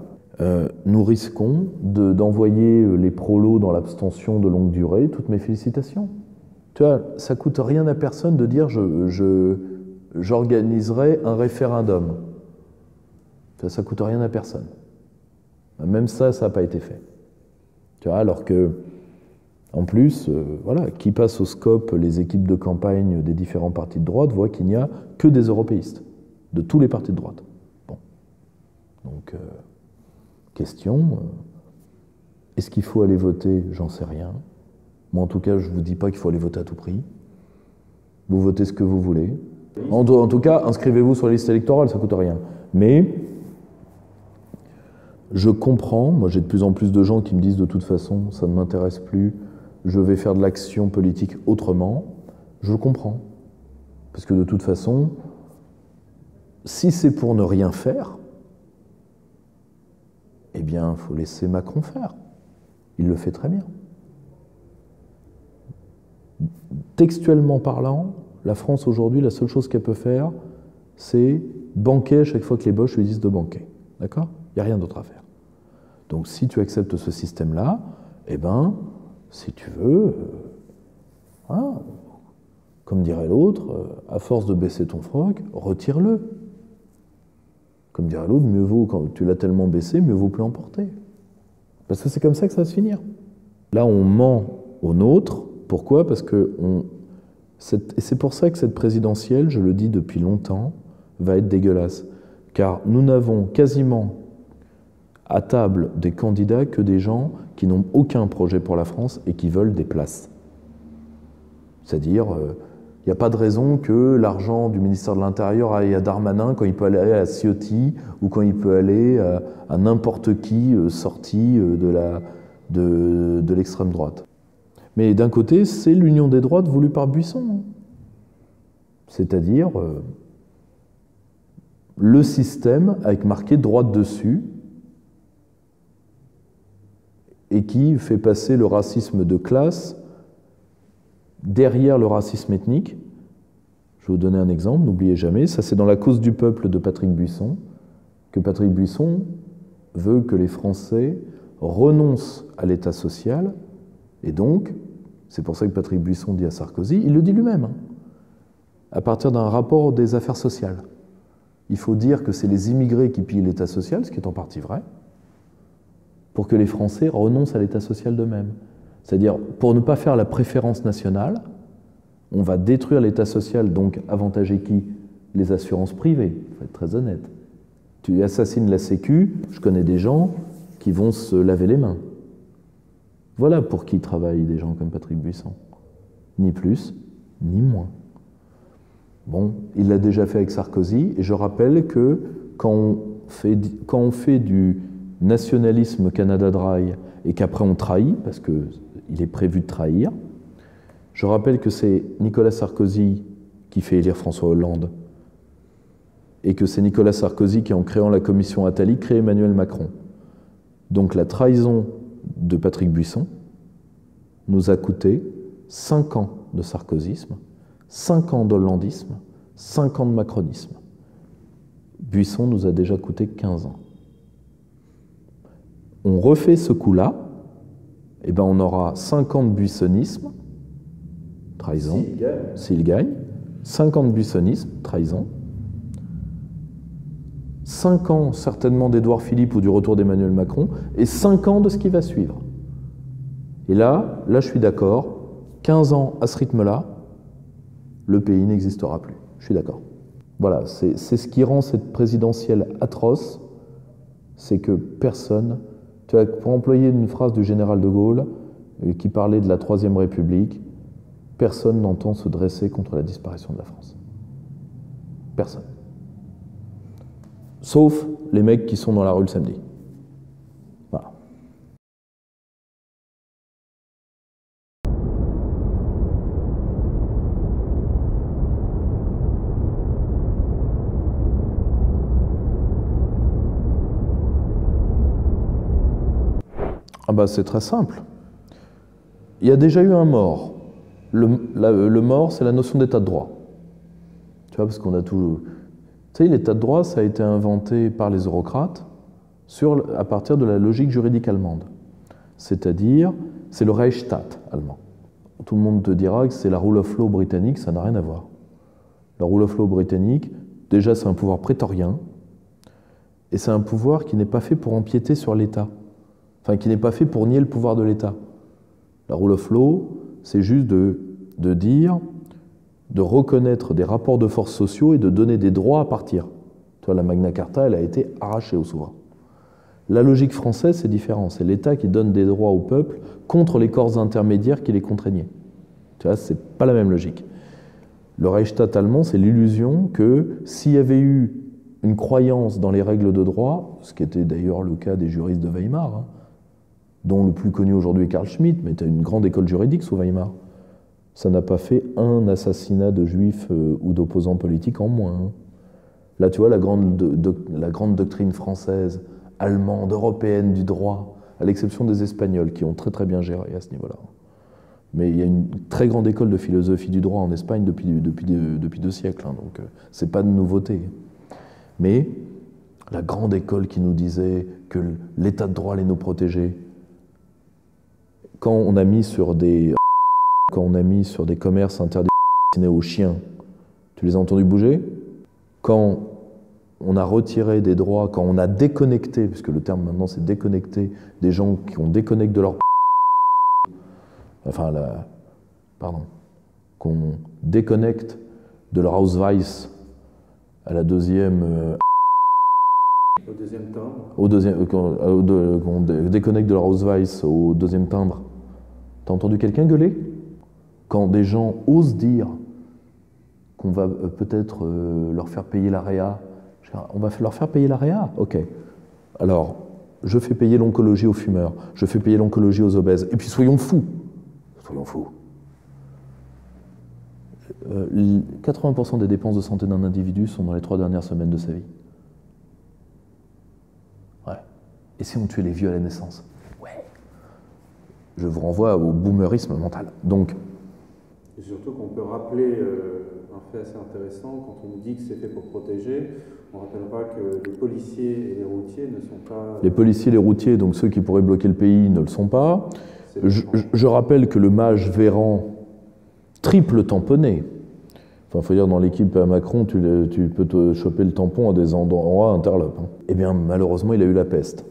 nous risquons d'envoyer les prolos dans l'abstention de longue durée. Toutes mes félicitations. Tu vois, ça coûte rien à personne de dire j'organiserai un référendum. Ça coûte rien à personne. Même ça n'a pas été fait. Tu vois, alors que, en plus, voilà, qui passe au scope les équipes de campagne des différents partis de droite voit qu'il n'y a que des européistes, de tous les partis de droite. Bon. Donc, question, est-ce qu'il faut aller voter? J'en sais rien. Moi, en tout cas, je ne vous dis pas qu'il faut aller voter à tout prix. Vous votez ce que vous voulez. En tout cas, inscrivez-vous sur la liste électorale, ça ne coûte rien. Mais je comprends, moi j'ai de plus en plus de gens qui me disent de toute façon, ça ne m'intéresse plus, je vais faire de l'action politique autrement. Je comprends. Parce que de toute façon, si c'est pour ne rien faire, eh bien, il faut laisser Macron faire. Il le fait très bien. Textuellement parlant, la France aujourd'hui, la seule chose qu'elle peut faire, c'est banquer à chaque fois que les Boches lui disent de banquer. D'accord? Il n'y a rien d'autre à faire. Donc si tu acceptes ce système-là, eh ben, si tu veux, hein, comme dirait l'autre, à force de baisser ton froc, retire-le. Comme dirait l'autre, mieux vaut, quand tu l'as tellement baissé, mieux vaut plus emporter. Parce que c'est comme ça que ça va se finir. Là, on ment aux nôtres. Pourquoi? Parce que et c'est pour ça que cette présidentielle, je le dis depuis longtemps, va être dégueulasse. Car nous n'avons quasiment à table des candidats que des gens qui n'ont aucun projet pour la France et qui veulent des places. C'est-à-dire, il n'y a pas de raison que l'argent du ministère de l'Intérieur aille à Darmanin quand il peut aller à Ciotti ou quand il peut aller à n'importe qui sorti de l'extrême droite. Mais d'un côté, c'est l'union des droites voulue par Buisson. C'est-à-dire le système avec marqué droite dessus et qui fait passer le racisme de classe derrière le racisme ethnique. Je vais vous donner un exemple, n'oubliez jamais, ça c'est dans La cause du peuple de Patrick Buisson, que Patrick Buisson veut que les Français renoncent à l'État social, et donc, c'est pour ça que Patrick Buisson dit à Sarkozy, il le dit lui-même, hein, à partir d'un rapport des affaires sociales. Il faut dire que c'est les immigrés qui pillent l'État social, ce qui est en partie vrai, pour que les Français renoncent à l'État social d'eux-mêmes. C'est-à-dire, pour ne pas faire la préférence nationale, on va détruire l'État social, donc avantager qui? Les assurances privées, il faut être très honnête. Tu assassines la Sécu, je connais des gens qui vont se laver les mains. Voilà pour qui travaillent des gens comme Patrick Buisson. Ni plus, ni moins. Bon, il l'a déjà fait avec Sarkozy, et je rappelle que quand on fait du nationalisme Canada Dry et qu'après on trahit, parce qu'il est prévu de trahir, je rappelle que c'est Nicolas Sarkozy qui fait élire François Hollande et que c'est Nicolas Sarkozy qui, en créant la commission Attali, crée Emmanuel Macron. Donc la trahison de Patrick Buisson nous a coûté 5 ans de sarkozysme, 5 ans d'hollandisme, 5 ans de macronisme. Buisson nous a déjà coûté 15 ans. On refait ce coup-là, eh ben on aura 5 ans de buissonnisme, trahison, s'il gagne, 5 ans de buissonnisme, trahison, 5 ans certainement d'Édouard Philippe ou du retour d'Emmanuel Macron, et 5 ans de ce qui va suivre. Et là je suis d'accord, 15 ans à ce rythme-là, le pays n'existera plus. Je suis d'accord. Voilà, c'est ce qui rend cette présidentielle atroce, c'est que personne, tu vois, pour employer une phrase du général de Gaulle qui parlait de la Troisième République, personne n'entend se dresser contre la disparition de la France. Personne. Sauf les mecs qui sont dans la rue le samedi. Voilà. Ah bah c'est très simple. Il y a déjà eu un mort. Le mort, c'est la notion d'état de droit. Tu vois, parce qu'on a tout... Tu sais, l'état de droit, ça a été inventé par les eurocrates à partir de la logique juridique allemande. C'est-à-dire, c'est le Reichsstaat allemand. Tout le monde te dira que c'est la rule of law britannique, ça n'a rien à voir. La rule of law britannique, déjà, c'est un pouvoir prétorien, et c'est un pouvoir qui n'est pas fait pour empiéter sur l'État. Enfin, qui n'est pas fait pour nier le pouvoir de l'État. La rule of law, c'est juste de dire, de reconnaître des rapports de force sociaux et de donner des droits à partir. Tu vois, la Magna Carta, elle a été arrachée au souverain. La logique française, c'est différent. C'est l'État qui donne des droits au peuple contre les corps intermédiaires qui les contraignaient. Tu vois, c'est pas la même logique. Le Reichsstaat allemand, c'est l'illusion que s'il y avait eu une croyance dans les règles de droit, ce qui était d'ailleurs le cas des juristes de Weimar, hein, dont le plus connu aujourd'hui est Carl Schmitt, mais tu as une grande école juridique sous Weimar. Ça n'a pas fait un assassinat de juifs ou d'opposants politiques en moins. Hein. Là, tu vois, la grande doctrine française, allemande, européenne du droit, à l'exception des Espagnols, qui ont très très bien géré à ce niveau-là. Mais il y a une très grande école de philosophie du droit en Espagne depuis 2 siècles, hein, donc c'est pas de nouveauté. Mais la grande école qui nous disait que l'état de droit allait nous protéger, quand on a mis sur des commerces interdits destinés aux chiens, tu les as entendus bouger? Quand on a retiré des droits, quand on a déconnecté, puisque le terme maintenant c'est déconnecter, des gens qui ont déconnecté de leur qu'on déconnecte de leur Ausweis à la deuxième au deuxième timbre. Qu'on déconnecte de leur Ausweis au deuxième timbre. T'as entendu quelqu'un gueuler? Quand des gens osent dire qu'on va peut-être leur faire payer la réa, on va leur faire payer la réa? Ok. Alors, je fais payer l'oncologie aux fumeurs, je fais payer l'oncologie aux obèses, et puis soyons fous. Soyons fous. 80% des dépenses de santé d'un individu sont dans les 3 dernières semaines de sa vie. Ouais. Et si on tuait les vieux à la naissance? Ouais. Je vous renvoie au boomerisme mental. Donc, et surtout qu'on peut rappeler un fait assez intéressant, quand on dit que c'est fait pour protéger, on rappellera que les policiers et les routiers ne sont pas... Les policiers et les routiers, donc ceux qui pourraient bloquer le pays, ne le sont pas. Je rappelle que le mage Véran triple tamponné. Enfin, il faut dire, dans l'équipe à Macron, tu peux te choper le tampon à des endroits interlopes. Hein. Eh bien, malheureusement, il a eu la peste.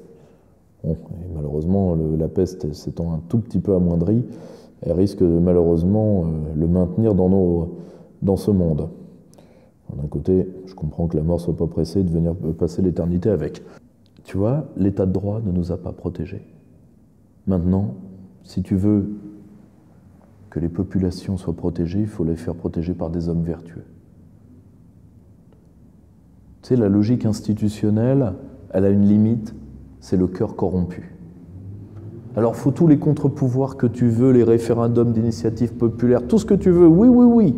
Bon, et malheureusement, la peste s'étant un tout petit peu amoindrie, elle risque malheureusement le maintenir dans ce monde. D'un côté, je comprends que la mort ne soit pas pressée de venir passer l'éternité avec. Tu vois, l'état de droit ne nous a pas protégés. Maintenant, si tu veux que les populations soient protégées, il faut les faire protéger par des hommes vertueux. Tu sais, la logique institutionnelle, elle a une limite, c'est le cœur corrompu. Alors, il faut tous les contre-pouvoirs que tu veux, les référendums d'initiative populaire, tout ce que tu veux, oui, oui, oui.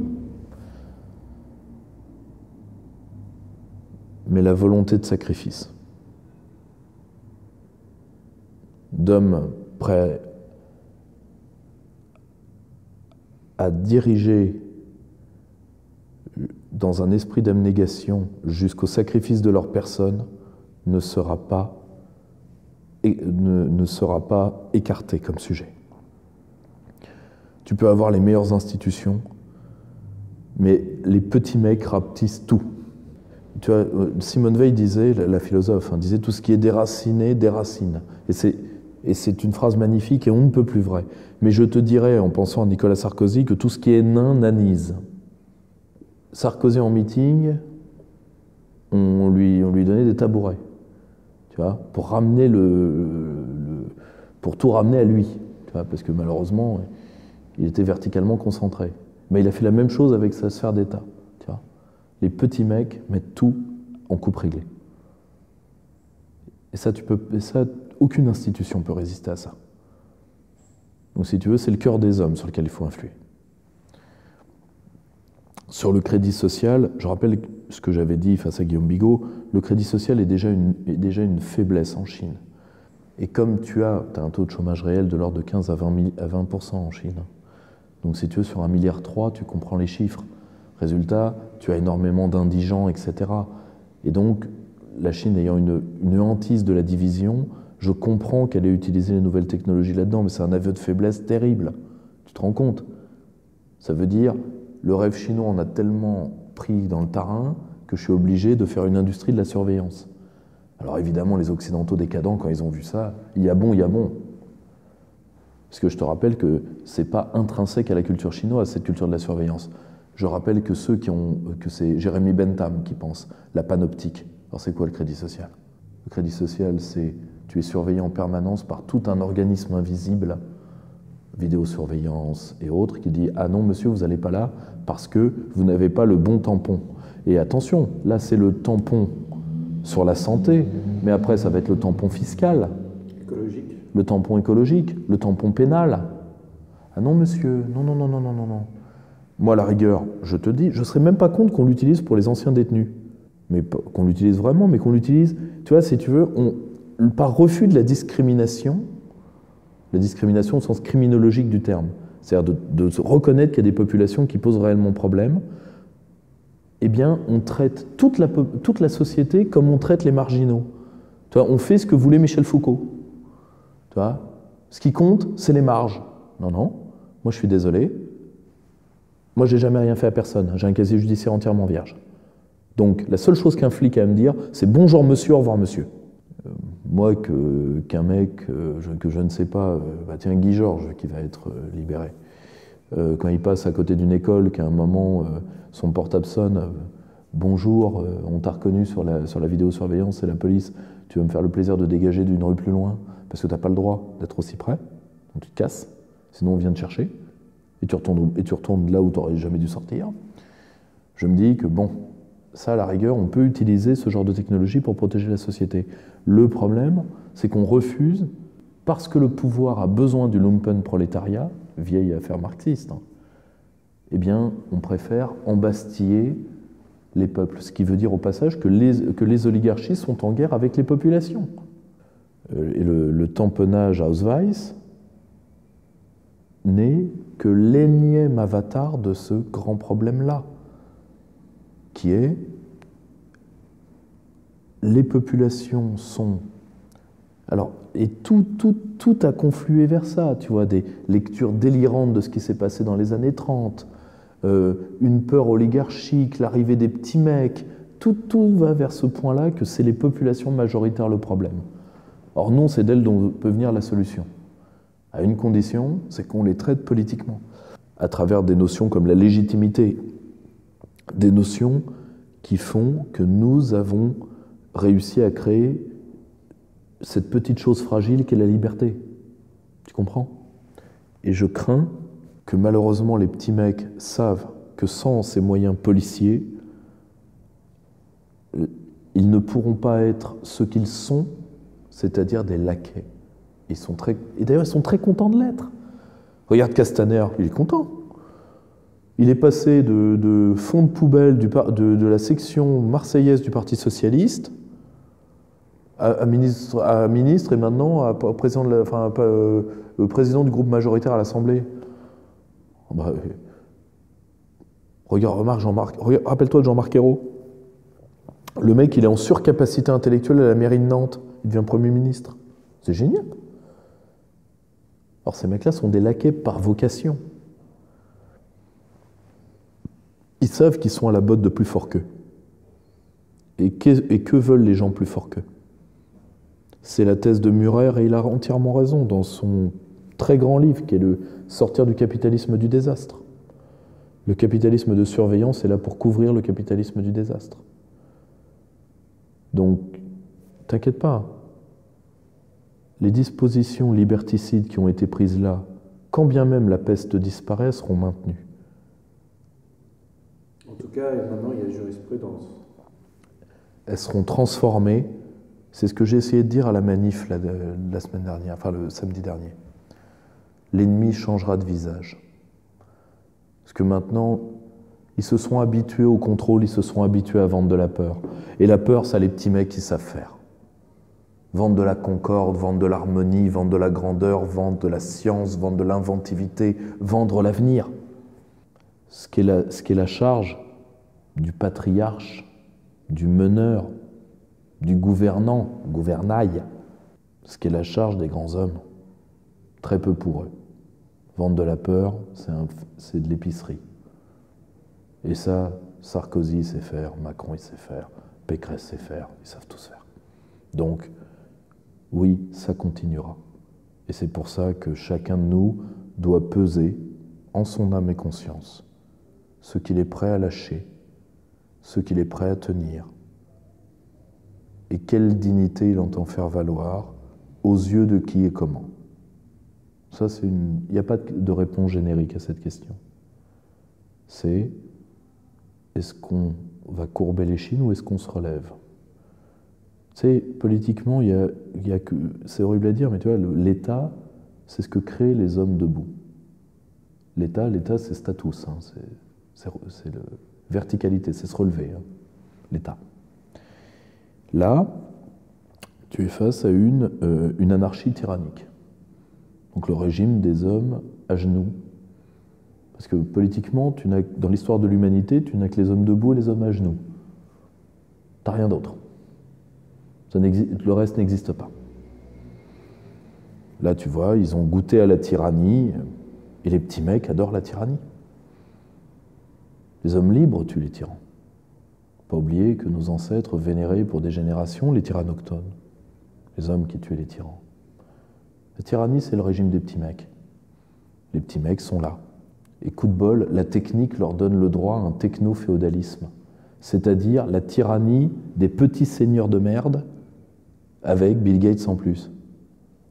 Mais la volonté de sacrifice, d'hommes prêts à diriger dans un esprit d'abnégation jusqu'au sacrifice de leur personne, ne sera pas écarté comme sujet. Tu peux avoir les meilleures institutions, mais les petits mecs rapetissent tout. Tu vois, Simone Veil disait, la philosophe, disait tout ce qui est déraciné, déracine. Et c'est une phrase magnifique et on ne peut plus vrai. Mais je te dirais, en pensant à Nicolas Sarkozy, que tout ce qui est nain, nanise. Sarkozy en meeting, on lui donnait des tabourets, tu vois, pour ramener pour tout ramener à lui, tu vois, parce que malheureusement, il était verticalement concentré. Mais il a fait la même chose avec sa sphère d'État, tu vois. Les petits mecs mettent tout en coupe réglée. Et ça, aucune institution peut résister à ça. Donc si tu veux, c'est le cœur des hommes sur lequel il faut influer. Sur le crédit social, je rappelle ce que j'avais dit face à Guillaume Bigot, le crédit social est déjà une faiblesse en Chine. Et comme tu as un taux de chômage réel de l'ordre de 15 à 20% en Chine, donc si tu veux, sur 1,3 milliard, tu comprends les chiffres. Résultat, tu as énormément d'indigents, etc. Et donc, la Chine ayant une hantise de la division, je comprends qu'elle ait utilisé les nouvelles technologies là-dedans, mais c'est un aveu de faiblesse terrible. Tu te rends compte? Ça veut dire, le rêve chinois en a tellement pris dans le tarin que je suis obligé de faire une industrie de la surveillance. Alors évidemment, les Occidentaux décadents, quand ils ont vu ça, il y a bon, il y a bon. Parce que je te rappelle que ce n'est pas intrinsèque à la culture chinoise, cette culture de la surveillance. Je rappelle que que c'est Jérémy Bentham qui pense, la panoptique. Alors c'est quoi le crédit social? Le crédit social, c'est tu es surveillé en permanence par tout un organisme invisible, vidéosurveillance et autres, qui dit « Ah non, monsieur, vous n'allez pas là parce que vous n'avez pas le bon tampon. » Et attention, là c'est le tampon sur la santé, mais après ça va être le tampon fiscal, Écologique. le tampon écologique, le tampon pénal. Ah non, monsieur, non, non, non, non, non, non, non. Moi, à la rigueur, je te dis, je ne serais même pas contre qu'on l'utilise pour les anciens détenus. Mais qu'on l'utilise vraiment, mais qu'on l'utilise, tu vois, si tu veux, par refus de la discrimination au sens criminologique du terme, c'est-à-dire de reconnaître qu'il y a des populations qui posent réellement problème, eh bien, on traite toute la société comme on traite les marginaux. Tu vois, on fait ce que voulait Michel Foucault. Tu vois, ce qui compte, c'est les marges. Non, non, moi je suis désolé. Moi, j'ai jamais rien fait à personne. J'ai un casier judiciaire entièrement vierge. Donc, la seule chose qu'un flic a à me dire, c'est « bonjour monsieur, au revoir monsieur ». Moi, qu'un mec que je ne sais pas, tiens, Guy Georges, qui va être libéré, quand il passe à côté d'une école, qu'à un moment, son portable sonne, « bonjour, on t'a reconnu sur la vidéosurveillance, c'est la police, tu vas me faire le plaisir de dégager d'une rue plus loin, parce que tu n'as pas le droit d'être aussi près, donc tu te casses, sinon on vient te chercher, et tu retournes là où tu n'aurais jamais dû sortir ». Je me dis que bon, ça, à la rigueur, on peut utiliser ce genre de technologie pour protéger la société. Le problème, c'est qu'on refuse, parce que le pouvoir a besoin du lumpenprolétariat, vieille affaire marxiste, eh bien, on préfère embastiller les peuples. Ce qui veut dire au passage que les oligarchies sont en guerre avec les populations. Et le tamponnage Auschwitz n'est que l'énième avatar de ce grand problème-là, qui est les populations sont... Alors, et tout a conflué vers ça, tu vois, des lectures délirantes de ce qui s'est passé dans les années 30, une peur oligarchique, l'arrivée des petits mecs, tout va vers ce point-là que c'est les populations majoritaires le problème. Or non, c'est d'elles dont peut venir la solution. À une condition, c'est qu'on les traite politiquement, à travers des notions comme la légitimité, des notions qui font que nous avons réussi à créer cette petite chose fragile qu'est la liberté. Tu comprends? Et je crains que malheureusement les petits mecs savent que sans ces moyens policiers, ils ne pourront pas être ce qu'ils sont, c'est-à-dire des laquais. Et d'ailleurs, ils sont très contents de l'être. Regarde Castaner, il est content. Il est passé de fond de poubelle de la section marseillaise du Parti socialiste à ministre et maintenant à président, président du groupe majoritaire à l'Assemblée. Rappelle-toi de Jean-Marc Ayrault. Le mec, il est en surcapacité intellectuelle à la mairie de Nantes. Il devient Premier ministre. C'est génial. Alors ces mecs-là sont des laquais par vocation. Ils savent qu'ils sont à la botte de plus fort qu'eux. Et que veulent les gens plus forts qu'eux? C'est la thèse de Murer, et il a entièrement raison dans son très grand livre qui est le Sortir du capitalisme du désastre. Le capitalisme de surveillance est là pour couvrir le capitalisme du désastre. Donc, t'inquiète pas. Les dispositions liberticides qui ont été prises là, quand bien même la peste disparaît, seront maintenues. En tout cas, maintenant, il y a jurisprudence. Elles seront transformées. C'est ce que j'ai essayé de dire à la manif la semaine dernière, enfin le samedi dernier. L'ennemi changera de visage. Parce que maintenant, ils se sont habitués au contrôle, ils se sont habitués à vendre de la peur. Et la peur, ça, les petits mecs qui savent faire. Vendre de la concorde, vendre de l'harmonie, vendre de la grandeur, vendre de la science, vendre de l'inventivité, vendre l'avenir. Ce qui est la charge du patriarche, du meneur, du gouvernant, gouvernail, ce qui est la charge des grands hommes. Très peu pour eux. Vendre de la peur, c'est de l'épicerie. Et ça, Sarkozy sait faire, Macron il sait faire, Pécresse sait faire, ils savent tous faire. Donc, oui, ça continuera. Et c'est pour ça que chacun de nous doit peser en son âme et conscience ce qu'il est prêt à lâcher, ce qu'il est prêt à tenir, et quelle dignité il entend faire valoir aux yeux de qui et comment. Ça, il n'y a pas de réponse générique à cette question. C'est est-ce qu'on va courber l'échine ou est-ce qu'on se relève? Tu sais, politiquement, il y a que, c'est horrible à dire, mais tu vois, l'État, c'est ce que créent les hommes debout. L'État, c'est status, hein, c'est la verticalité, c'est se relever, hein, l'État. Là, tu es face à une anarchie tyrannique. Donc le régime des hommes à genoux. Parce que politiquement, dans l'histoire de l'humanité, tu n'as que les hommes debout et les hommes à genoux. T'as rien d'autre. Le reste n'existe pas. Là, tu vois, ils ont goûté à la tyrannie, et les petits mecs adorent la tyrannie. Les hommes libres tuent les tyrans. Pas oublier que nos ancêtres vénéraient pour des générations les tyrannoctones, les hommes qui tuaient les tyrans. La tyrannie, c'est le régime des petits mecs. Les petits mecs sont là. Et coup de bol, la technique leur donne le droit à un techno-féodalisme, c'est-à-dire la tyrannie des petits seigneurs de merde avec Bill Gates en plus.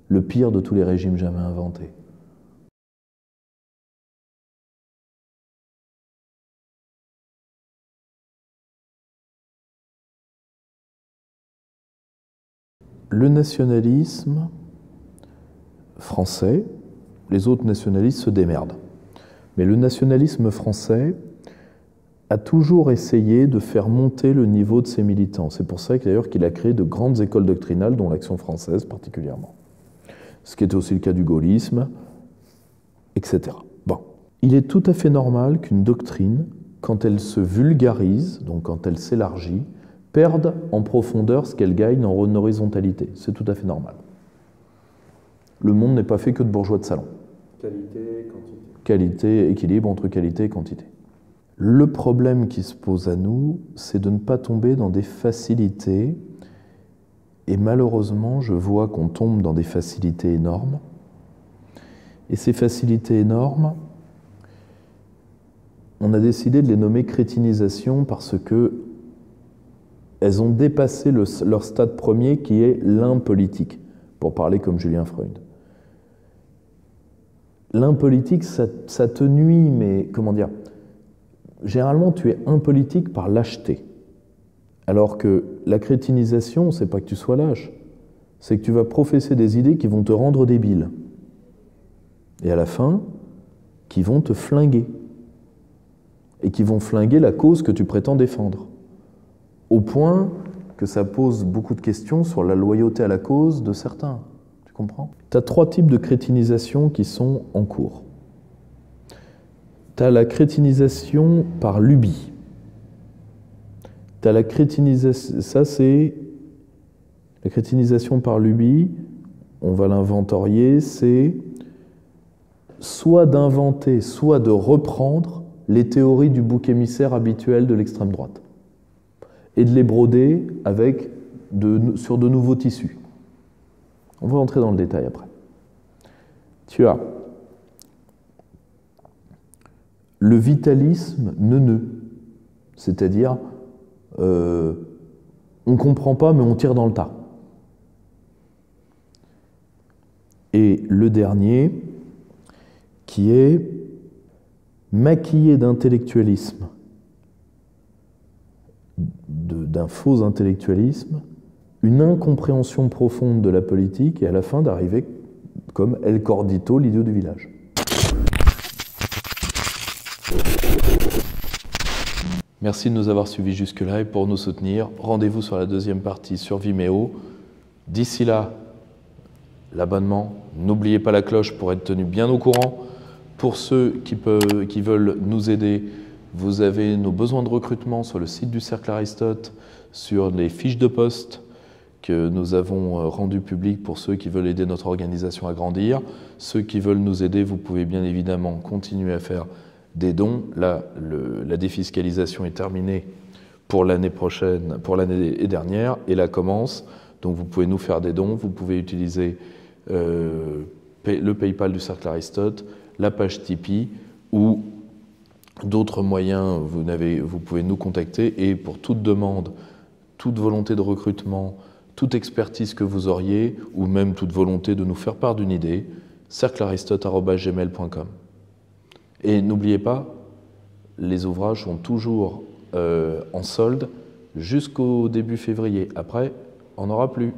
Le pire de tous les régimes jamais inventés. Le nationalisme français, les autres nationalistes se démerdent. Mais le nationalisme français a toujours essayé de faire monter le niveau de ses militants. C'est pour ça d'ailleurs qu'il a créé de grandes écoles doctrinales, dont l'Action française particulièrement. Ce qui était aussi le cas du gaullisme, etc. Bon. Il est tout à fait normal qu'une doctrine, quand elle se vulgarise, donc quand elle s'élargit, perde en profondeur ce qu'elle gagne en horizontalité. C'est tout à fait normal. Le monde n'est pas fait que de bourgeois de salon. Qualité, quantité. Qualité, équilibre entre qualité et quantité. Le problème qui se pose à nous, c'est de ne pas tomber dans des facilités. Et malheureusement, je vois qu'on tombe dans des facilités énormes. Et ces facilités énormes, on a décidé de les nommer crétinisation parce que elles ont dépassé leur stade premier qui est l'impolitique, pour parler comme Julien Freud. L'impolitique, ça te nuit, mais comment dire? Généralement, tu es impolitique par lâcheté. Alors que la crétinisation, c'est pas que tu sois lâche, c'est que tu vas professer des idées qui vont te rendre débile. Et à la fin, qui vont te flinguer. Et qui vont flinguer la cause que tu prétends défendre. Au point que ça pose beaucoup de questions sur la loyauté à la cause de certains. Tu comprends? Tu as 3 types de crétinisation qui sont en cours. Tu as la crétinisation par lubie. Tu as la crétinisation... Ça, c'est... La crétinisation par lubie, on va l'inventorier, c'est soit d'inventer, soit de reprendre les théories du bouc émissaire habituel de l'extrême droite et de les broder sur de nouveaux tissus. On va entrer dans le détail après. Tu as le vitalisme neuneux, c'est-à-dire on ne comprend pas mais on tire dans le tas. Et le dernier, qui est maquillé d'intellectualisme, d'un faux intellectualisme, une incompréhension profonde de la politique et à la fin d'arriver comme El Cordito, l'idiot du village. Merci de nous avoir suivis jusque-là et pour nous soutenir, rendez-vous sur la deuxième partie sur Vimeo. D'ici là, l'abonnement, n'oubliez pas la cloche pour être tenu bien au courant. Pour ceux qui veulent nous aider, vous avez nos besoins de recrutement sur le site du Cercle Aristote, sur les fiches de poste que nous avons rendues publiques pour ceux qui veulent aider notre organisation à grandir. Ceux qui veulent nous aider, vous pouvez bien évidemment continuer à faire des dons. Là, la défiscalisation est terminée pour l'année prochaine, pour l'année dernière, et là commence. Donc vous pouvez nous faire des dons, vous pouvez utiliser le PayPal du Cercle Aristote, la page Tipeee ou d'autres moyens, vous pouvez nous contacter et pour toute demande, toute volonté de recrutement, toute expertise que vous auriez ou même toute volonté de nous faire part d'une idée, cerclearistote@gmail.com. Et n'oubliez pas, les ouvrages sont toujours en solde jusqu'au début février. Après, on n'aura plus.